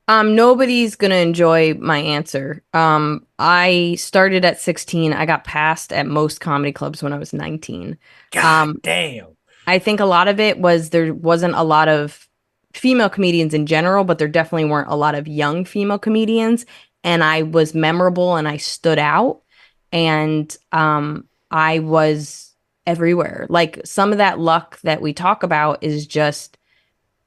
Nobody's gonna enjoy my answer. I started at 16. I got passed at most comedy clubs when I was 19. God damn. I think a lot of it was there wasn't a lot of female comedians in general, but there definitely weren't a lot of young female comedians. And I was memorable and I stood out. And I was everywhere. Like some of that luck that we talk about is just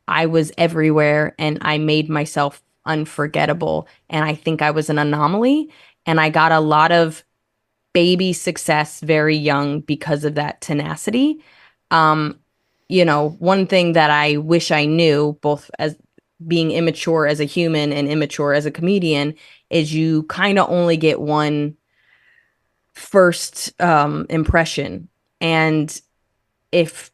I was everywhere and I made myself unforgettable. And I think I was an anomaly. And I got a lot of baby success very young because of that tenacity. One thing that I wish I knew, both as being immature as a human and immature as a comedian, is you kind of only get one first impression. And if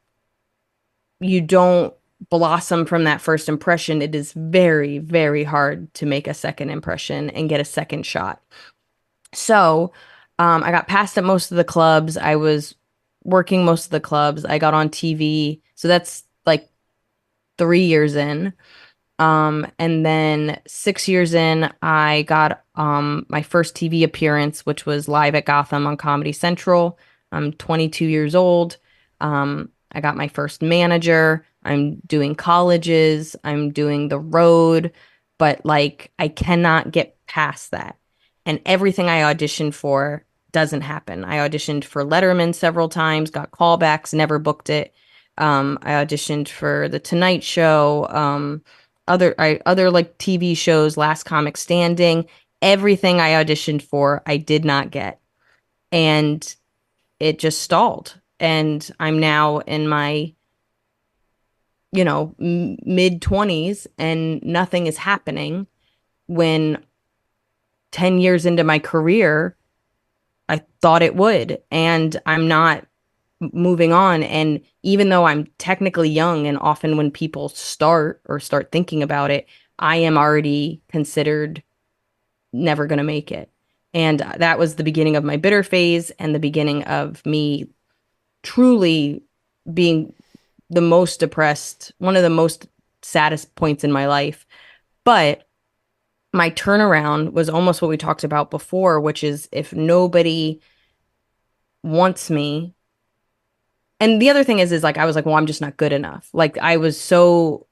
you don't blossom from that first impression, it is very, very hard to make a second impression and get a second shot. So I got passed at most of the clubs. I was working most of the clubs. I got on TV. So that's like 3 years in. And then 6 years in, I got my first TV appearance, which was live at Gotham on Comedy Central. I'm 22 years old. I got my first manager. I'm doing colleges. I'm doing the road. But like, I cannot get past that. And everything I auditioned for doesn't happen. I auditioned for Letterman several times, got callbacks, never booked it. I auditioned for The Tonight Show, other like TV shows, Last Comic Standing. Everything I auditioned for, I did not get. And it just stalled. And I'm now in my, mid 20s and nothing is happening when 10 years into my career, I thought it would, and I'm not moving on. And even though I'm technically young, and often when people start thinking about it, I am already considered never going to make it. And that was the beginning of my bitter phase and the beginning of me truly being the most depressed, one of the most saddest points in my life. But my turnaround was almost what we talked about before, which is if nobody wants me. And the other thing is like, I was like, well, I'm just not good enough. Like I was so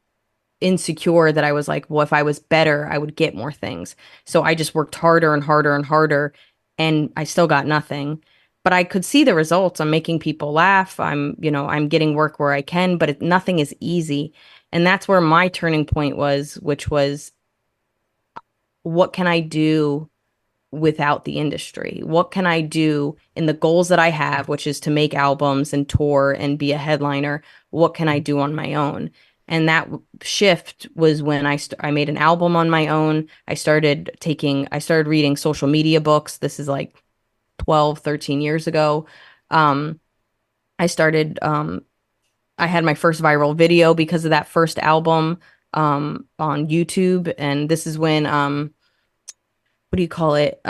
insecure that I was like, well, if I was better, I would get more things. So I just worked harder and harder and harder, and I still got nothing. But I could see the results. I'm making people laugh. I'm getting work where I can, but nothing is easy. And that's where my turning point was, which was, what can I do without the industry? What can I do in the goals that I have, which is to make albums and tour and be a headliner? What can I do on my own? And that shift was when I made an album on my own. I started reading social media books. This is like 12, 13 years ago. I had my first viral video because of that first album on YouTube. And this is when, what do you call it?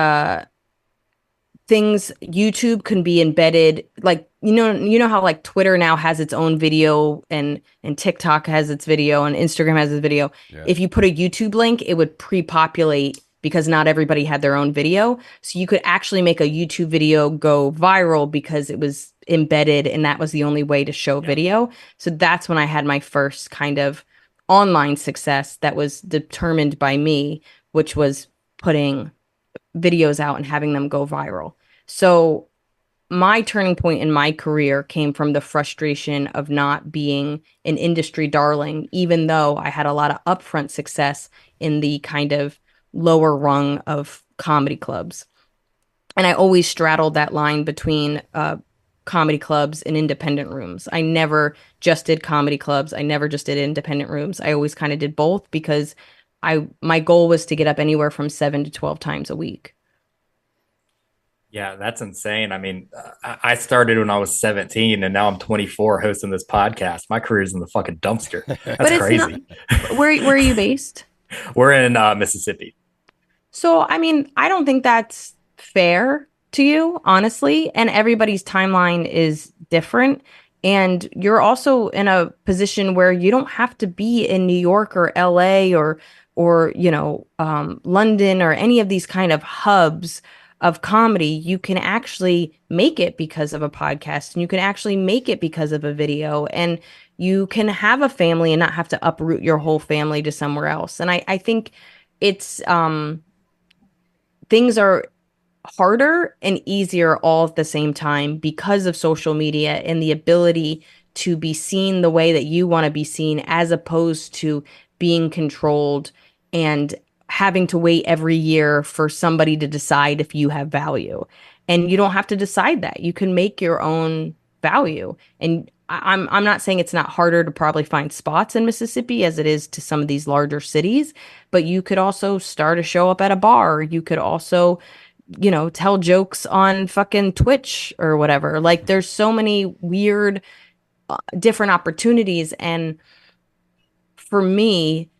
YouTube can be embedded, like, you know how like Twitter now has its own video and TikTok has its video and Instagram has its video. Yeah. If you put a YouTube link, it would pre-populate because not everybody had their own video. So you could actually make a YouTube video go viral because it was embedded and that was the only way to show video. So that's when I had my first kind of online success that was determined by me, which was putting videos out and having them go viral. So my turning point in my career came from the frustration of not being an industry darling, even though I had a lot of upfront success in the kind of lower rung of comedy clubs. And I always straddled that line between comedy clubs and independent rooms. I never just did comedy clubs. I never just did independent rooms. I always kind of did both because my goal was to get up anywhere from 7 to 12 times a week. Yeah, that's insane. I mean, I started when I was 17 and now I'm 24 hosting this podcast. My career's in the fucking dumpster. That's But it's not. crazy. Where are you based? We're in Mississippi. So, I mean, I don't think that's fair to you, honestly. And everybody's timeline is different. And you're also in a position where you don't have to be in New York or LA or London or any of these kind of hubs of comedy. You can actually make it because of a podcast, and you can actually make it because of a video, and you can have a family and not have to uproot your whole family to somewhere else. And I think it's things are harder and easier all at the same time because of social media and the ability to be seen the way that you want to be seen, as opposed to being controlled and having to wait every year for somebody to decide if you have value. And you don't have to decide that. You can make your own value. And I'm not saying it's not harder to probably find spots in Mississippi as it is to some of these larger cities, but you could also start a show up at a bar. You could also, tell jokes on fucking Twitch or whatever. Like, there's so many weird, different opportunities. And for me,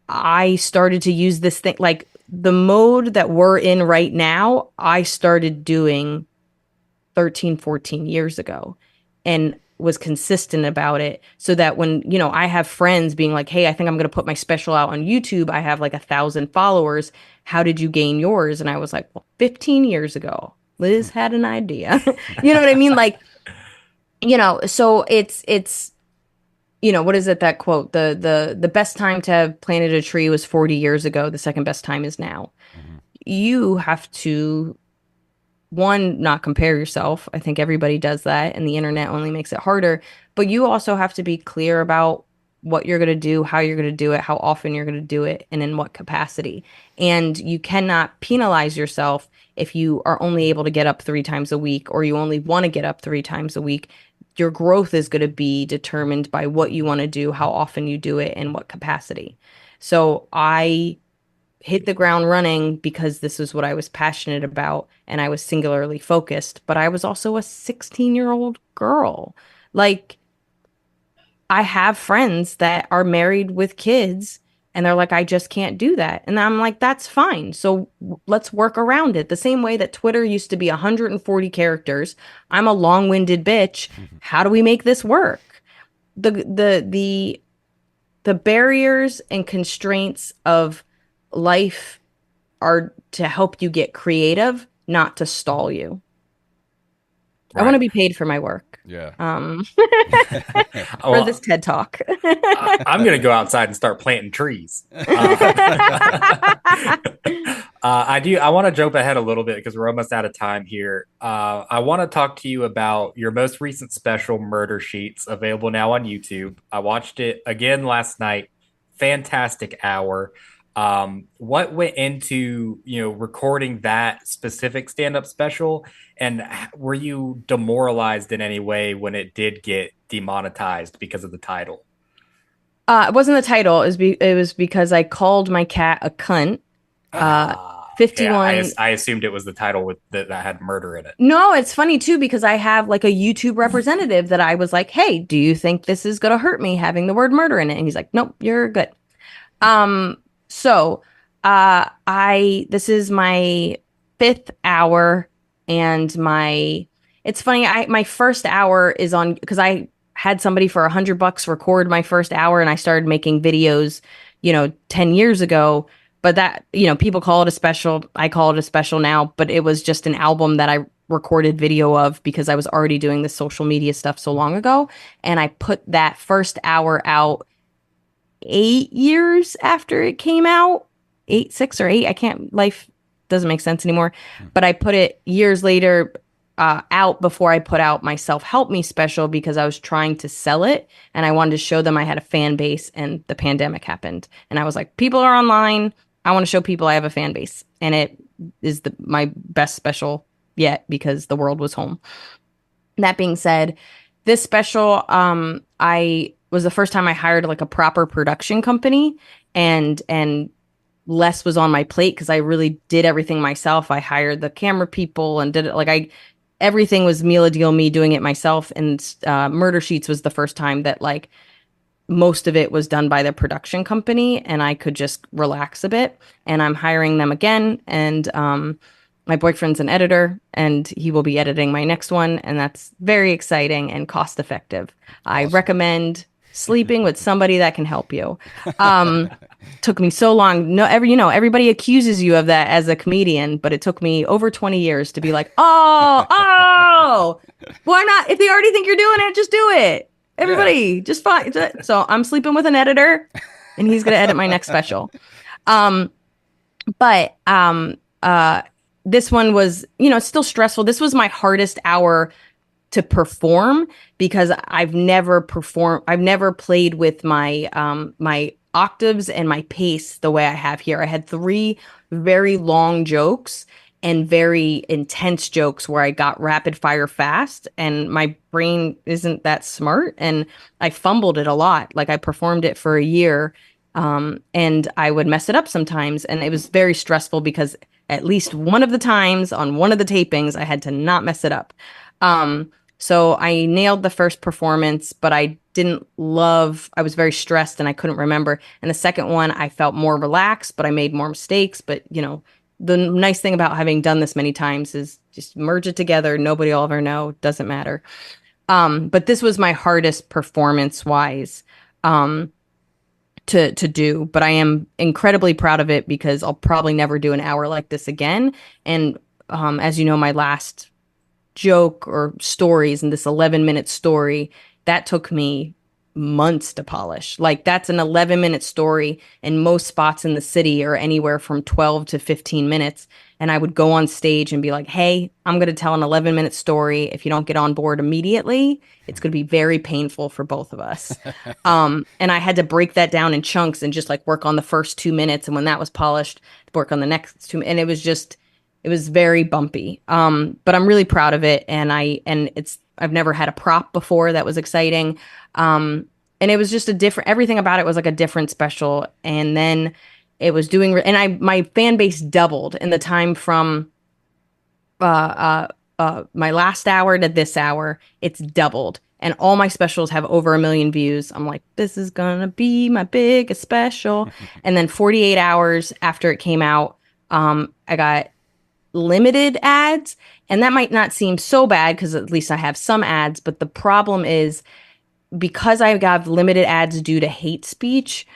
I started to use this thing, like the mode that we're in right now, I started doing 13, 14 years ago and was consistent about it, so that when, I have friends being like, hey, I think I'm going to put my special out on YouTube. I have like 1,000 followers. How did you gain yours? And I was like, well, 15 years ago, Liz had an idea. You know what I mean? Like, so it's, what is it, that quote? The best time to have planted a tree was 40 years ago. The second best time is now. Mhm. You have to, one, not compare yourself. I think everybody does that, and the internet only makes it harder. But you also have to be clear about what you're going to do, how you're going to do it, how often you're going to do it, and in what capacity. And you cannot penalize yourself if you are only able to get up 3 times a week, or you only want to get up 3 times a week. Your growth is going to be determined by what you want to do, how often you do it, and what capacity. So I hit the ground running because this is what I was passionate about and I was singularly focused, but I was also a 16-year-old girl. Like, I have friends that are married with kids and they're like, I just can't do that. And I'm like, that's fine. So let's work around it. The same way that Twitter used to be 140 characters. I'm a long-winded bitch. How do we make this work? The barriers and constraints of life are to help you get creative, not to stall you. I want to Right. be paid for my work. Yeah. For Well, this TED Talk. I'm gonna go outside and start planting trees. I do. I want to jump ahead a little bit because we're almost out of time here. I want to talk to you about your most recent special, Murder Sheets, available now on YouTube. I watched it again last night. Fantastic hour. What went into recording that specific stand-up special, and were you demoralized in any way when it did get demonetized because of the title? It wasn't the title. It was because I called my cat a cunt. Okay. 51. I assumed it was the title with that had murder in it. No, it's funny too, because I have like a YouTube representative that I was like, hey, do you think this is going to hurt me having the word murder in it? And he's like, nope, you're good. So, this is my 5th hour, and it's funny. My first hour is on, because I had somebody for $100 record my first hour, and I started making videos, 10 years ago. But that, people call it a special. I call it a special now, but it was just an album that I recorded video of because I was already doing the social media stuff so long ago. And I put that first hour out 8 years after it came out. 8, 6 or 8. I can't, life doesn't make sense anymore. But I put it years later out before I put out my Self-Help Me special, because I was trying to sell it and I wanted to show them I had a fan base, and the pandemic happened. And I was like, people are online. I want to show people I have a fan base. And it is my best special yet because the world was home. That being said, this special, I was the first time I hired like a proper production company, and less was on my plate because I really did everything myself. I hired the camera people and did it like everything was Mila Deal me doing it myself. And Murder Sheets was the first time that like most of it was done by the production company and I could just relax a bit. And I'm hiring them again. And my boyfriend's an editor and he will be editing my next one. And that's very exciting and cost effective. I recommend sleeping with somebody that can help you. Took me so long. Everybody accuses you of that as a comedian, but it took me over 20 years to be like, oh, why not? If they already think you're doing it, just do it. Everybody, just fine. So I'm sleeping with an editor, and he's gonna edit my next special. But this one was, it's still stressful. This was my hardest hour to perform because I've never played with my my octaves and my pace the way I have here. I had 3 very long jokes and very intense jokes where I got rapid fire fast and my brain isn't that smart and I fumbled it a lot. Like I performed it for a year and I would mess it up sometimes and it was very stressful because at least one of the times on one of the tapings I had to not mess it up. So I nailed the first performance, but I was very stressed and I couldn't remember. And the second one, I felt more relaxed, but I made more mistakes. But, the nice thing about having done this many times is just merge it together. Nobody will ever know. Doesn't matter. But this was my hardest performance-wise to do. But I am incredibly proud of it because I'll probably never do an hour like this again. And as you know, my last joke or stories in this 11-minute story that took me months to polish. Like that's an 11-minute story and most spots in the city are anywhere from 12 to 15 minutes and I would go on stage and be like, hey, I'm going to tell an 11-minute story. If you don't get on board immediately, it's going to be very painful for both of us. And I had to break that down in chunks and just like work on the first 2 minutes, and when that was polished, work on the next 2, and it was very bumpy. But I'm really proud of it. And I've never had a prop before. That was exciting. And it was just everything about it was like a different special. And then it was my fan base doubled in the time from, my last hour to this hour. It's doubled. And all my specials have over 1 million views. I'm like, this is gonna be my biggest special. And then 48 hours after it came out, I got limited ads, and that might not seem so bad because at least I have some ads, but the problem is because I got limited ads due to hate speech,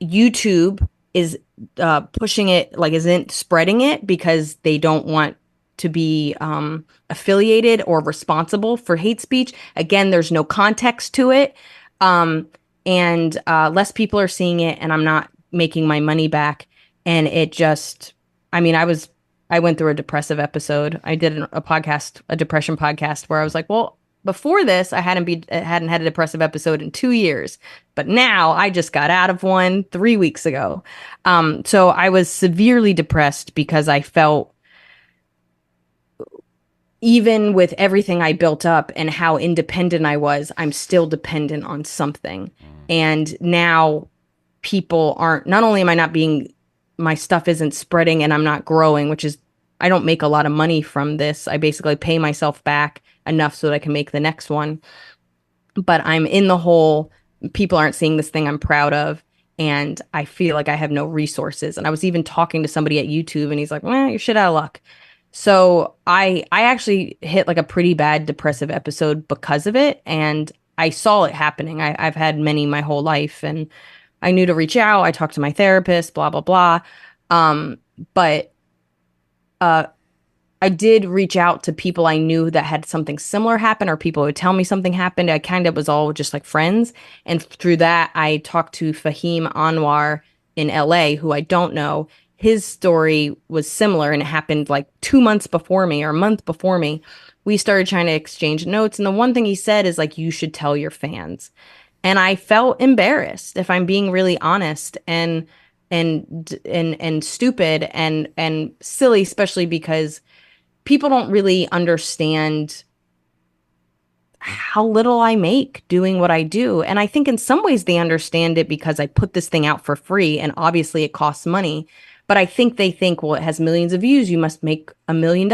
YouTube is pushing it, like isn't spreading it because they don't want to be affiliated or responsible for hate speech. Again, there's no context to it, and less people are seeing it, and I'm not making my money back, and it just I went through a depressive episode. I did a depression podcast where I was like, well, before this, I hadn't had a depressive episode in 2 years, but now I just got out of one 3 weeks ago. So I was severely depressed because I felt, even with everything I built up and how independent I was, I'm still dependent on something. And now people not only am I not being, my stuff isn't spreading and I'm not growing, which is, I don't make a lot of money from this. I basically pay myself back enough so that I can make the next one. But I'm in the hole. People aren't seeing this thing I'm proud of. And I feel like I have no resources. And I was even talking to somebody at YouTube and he's like, well, you're shit out of luck. So I actually hit like a pretty bad depressive episode because of it. And I saw it happening. I've had many my whole life and I knew to reach out. I talked to my therapist, blah, blah, blah. But I did reach out to people I knew that had something similar happen or people would tell me something happened. I kind of was all just like friends. And through that, I talked to Fahim Anwar in LA, who I don't know. His story was similar and it happened like 2 months before me or a month before me. We started trying to exchange notes. And the one thing he said is like, you should tell your fans. And I felt embarrassed, if I'm being really honest, and stupid and silly, especially because people don't really understand how little I make doing what I do. And I think in some ways they understand it because I put this thing out for free and obviously it costs money. But I think they think, well, it has millions of views. You must make $1 million,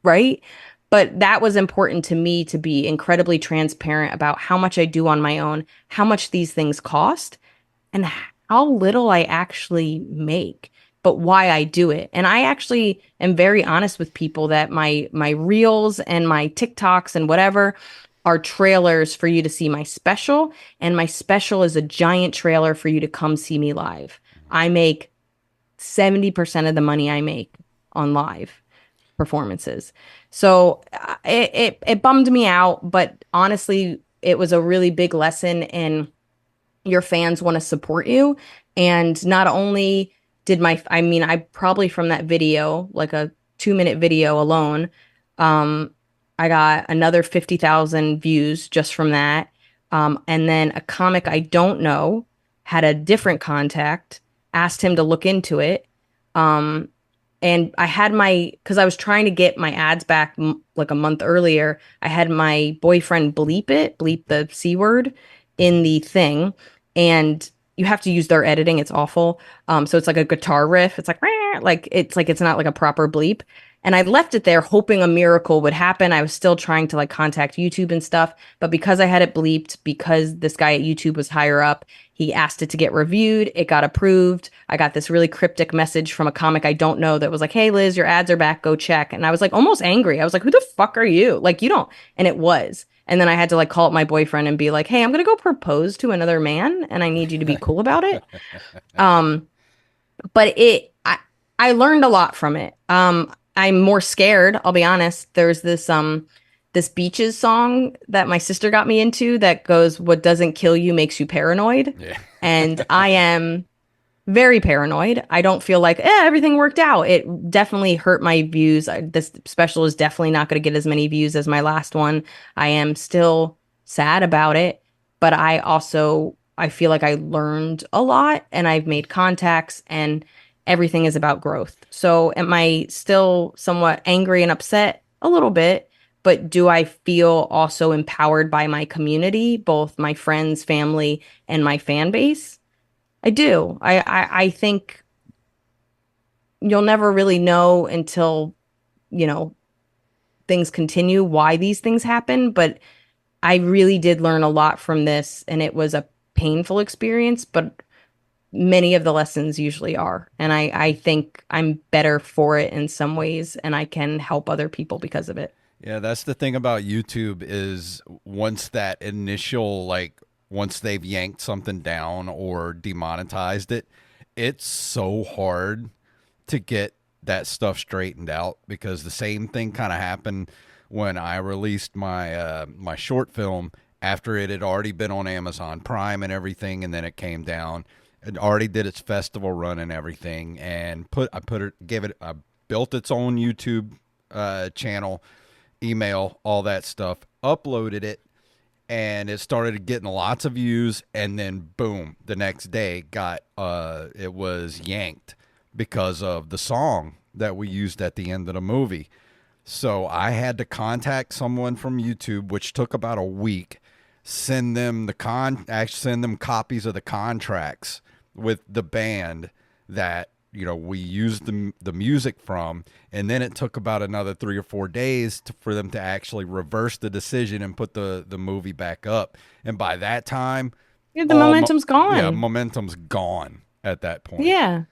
right? But that was important to me to be incredibly transparent about how much I do on my own, how much these things cost, and how little I actually make, but why I do it. And I actually am very honest with people that my reels and my TikToks and whatever are trailers for you to see my special, and my special is a giant trailer for you to come see me live. I make 70% of the money I make on live performances. So it bummed me out, but honestly, it was a really big lesson in your fans want to support you. And not only did I probably from that video, like a 2-minute video alone, I got another 50,000 views just from that. And then a comic I don't know had a different contact, asked him to look into it. And I had because I was trying to get my ads back like a month earlier. I had my boyfriend bleep the C word in the thing. And you have to use their editing. It's awful. So it's like a guitar riff. It's like it's not like a proper bleep. And I left it there hoping a miracle would happen. I was still trying to like contact YouTube and stuff. But because I had it bleeped, because this guy at YouTube was higher up, he asked it to get reviewed. It got approved. I got this really cryptic message from a comic I don't know that was like, "Hey, Liz, your ads are back. Go check." And I was like almost angry. I was like, "Who the fuck are you? Like, you don't." And it was. And then I had to like call up my boyfriend and be like, "Hey, I'm going to go propose to another man and I need you to be cool about it." But I learned a lot from it. I'm more scared, I'll be honest. There's this Beaches song that my sister got me into that goes, "What doesn't kill you makes you paranoid." Yeah. And I am very paranoid. I don't feel like everything worked out. It definitely hurt my views. This special is definitely not going to get as many views as my last one. I am still sad about it, but I feel like I learned a lot and I've made contacts, and everything is about growth. So am I still somewhat angry and upset? A little bit, but do I feel also empowered by my community, both my friends, family, and my fan base? I do. I think you'll never really know until, you know, things continue why these things happen. But I really did learn a lot from this, and it was a painful experience, but many of the lessons usually are. And I think I'm better for it in some ways, and I can help other people because of it. Yeah, that's the thing about YouTube is once they've yanked something down or demonetized it, it's so hard to get that stuff straightened out, because the same thing kind of happened when I released my short film after it had already been on Amazon Prime and everything, and then it came down. It already did its festival run and everything, and I built its own YouTube channel, email, all that stuff, uploaded it, and it started getting lots of views, and then boom, the next day it was yanked because of the song that we used at the end of the movie. So I had to contact someone from YouTube, which took about a week, send them copies of the contracts with the band that we used the music from, and then it took about another 3 or 4 days for them to actually reverse the decision and put the movie back up. And by that time, Yeah, the momentum's gone. Yeah, momentum's gone at that point. Yeah.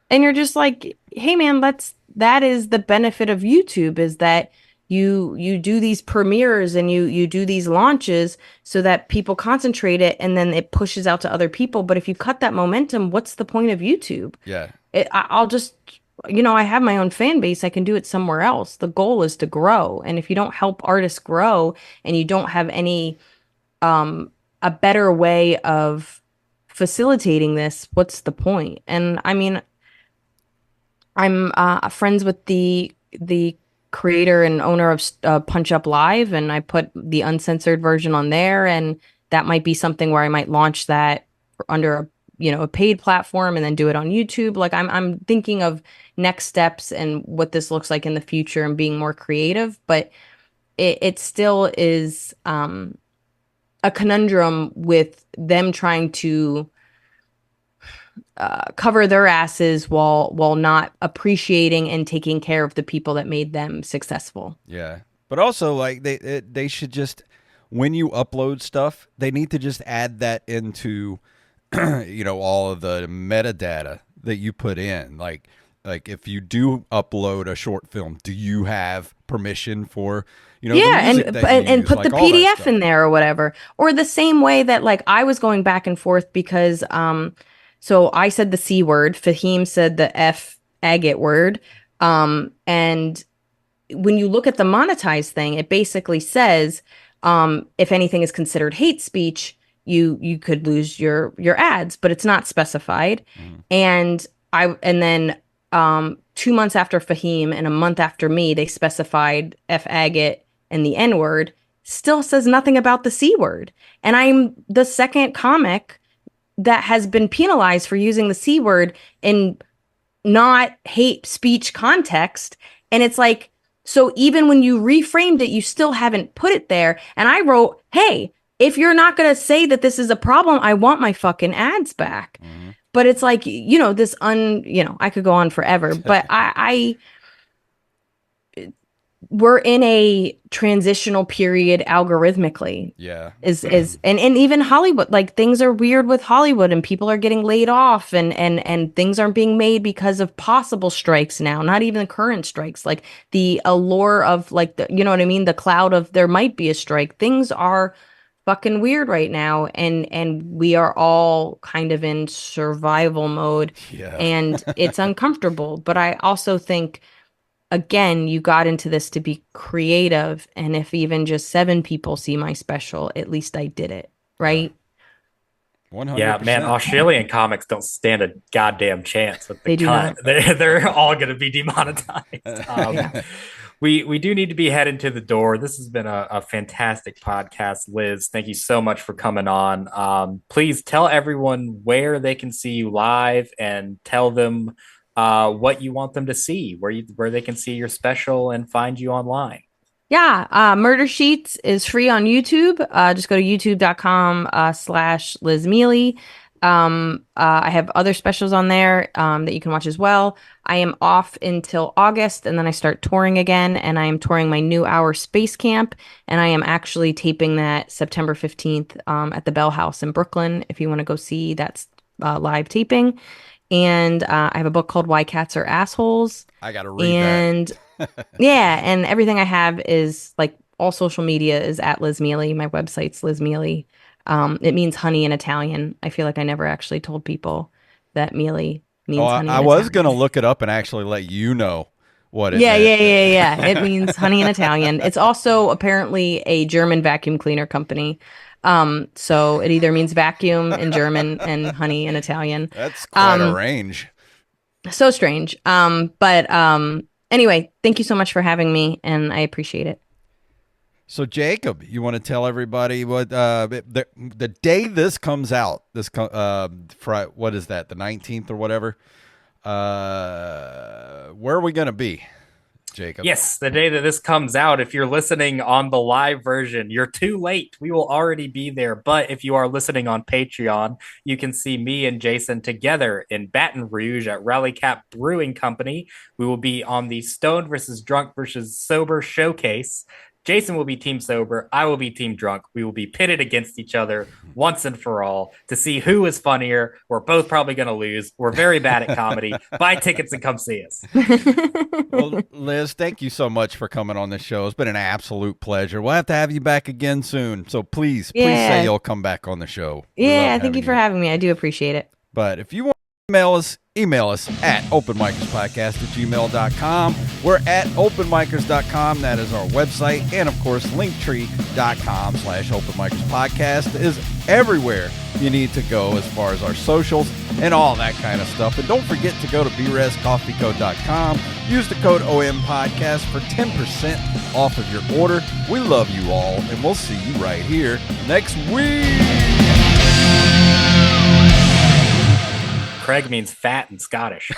And you're just like, hey man, that is the benefit of YouTube, is that you do these premieres and you do these launches so that people concentrate it, and then it pushes out to other people. But if you cut that momentum, what's the point of YouTube? Yeah. I'll just, I have my own fan base. I can do it somewhere else. The goal is to grow. And if you don't help artists grow and you don't have any, a better way of facilitating this, what's the point? And I mean, I'm friends with the creator and owner of Punch Up Live, and I put the uncensored version on there, and that might be something where I might launch that under a paid platform and then do it on YouTube. Like I'm thinking of next steps and what this looks like in the future and being more creative, but it still is a conundrum with them trying to cover their asses while not appreciating and taking care of the people that made them successful. Yeah. But also, like, they should just, when you upload stuff, they need to just add that into, all of the metadata that you put in. Like if you do upload a short film, do you have permission for, the music and use, put like the all that PDF stuff. in there or whatever. Or the same way that, like, I was going back and forth because so I said the C word, Fahim said the F agate word. And when you look at the monetized thing, it basically says if anything is considered hate speech, you could lose your ads, but it's not specified. And then 2 months after Fahim and a month after me, they specified F agate and the N word. Still says nothing about the C word. And I'm the second comic that has been penalized for using the C word in not hate speech context. And it's like, so even when you reframed it, you still haven't put it there. And I wrote, hey, if you're not going to say that this is a problem, I want my fucking ads back. But it's like, I could go on forever, but we're in a transitional period algorithmically. Yeah. And even Hollywood, like, things are weird with Hollywood and people are getting laid off and things aren't being made because of possible strikes now, not even current strikes, like the allure of, like, the cloud of there might be a strike. Things are fucking weird right now, and we are all kind of in survival mode. Yeah. And it's uncomfortable, but I also think, again, you got into this to be creative, and if even just 7 people see my special, at least I did it, right? 100%. Yeah, man, Australian comics don't stand a goddamn chance with the They do cut. not. They're all going to be demonetized. We do need to be heading to the door. This has been a fantastic podcast. Liz, thank you so much for coming on. Please tell everyone where they can see you live, and tell them what you want them to see, where they can see your special and find you online. Yeah, Murder Sheets is free on YouTube. Just go to youtube.com/Liz Miele. I have other specials on there that you can watch as well. I am off until August, and then I start touring again, and I am touring my new Hour Space Camp, and I am actually taping that September 15th at the Bell House in Brooklyn, if you want to go see that live taping. And I have a book called Why Cats Are Assholes. I got to read that. Yeah, and everything I have is, like, all social media is at Liz Miele. My website's Liz Miele. It means honey in Italian. I feel like I never actually told people that Miele means honey in I was Italian. going to look it up and actually let you know what it meant. Yeah. It means honey in Italian. It's also apparently a German vacuum cleaner company. So it either means vacuum in German and honey in Italian. That's quite a range. So strange. Anyway, thank you so much for having me, and I appreciate it. So, Jacob, you want to tell everybody what the day this comes out? What is that? The 19th or whatever? Where are we going to be, Jacob? Yes, the day that this comes out, if you're listening on the live version, you're too late. We will already be there. But if you are listening on Patreon, you can see me and Jason together in Baton Rouge at Rally Cap Brewing Company. We will be on the Stoned versus Drunk versus Sober showcase. Jason will be Team Sober. I will be Team Drunk. We will be pitted against each other once and for all to see who is funnier. We're both probably going to lose. We're very bad at comedy. Buy tickets and come see us. Well, Liz, thank you so much for coming on the show. It's been an absolute pleasure. We'll have to have you back again soon. So please say you'll come back on the show. Yeah, thank you for having me. I do appreciate it. But if you want to email us at openmicerspodcast@gmail.com. We're at openmicers.com. That is our website. And, of course, Linktr.ee/openmicerspodcast is everywhere you need to go as far as our socials and all that kind of stuff. And don't forget to go to brescoffeeco.com. Use the code OMPodcast for 10% off of your order. We love you all, and we'll see you right here next week. Craig means fat in Scottish.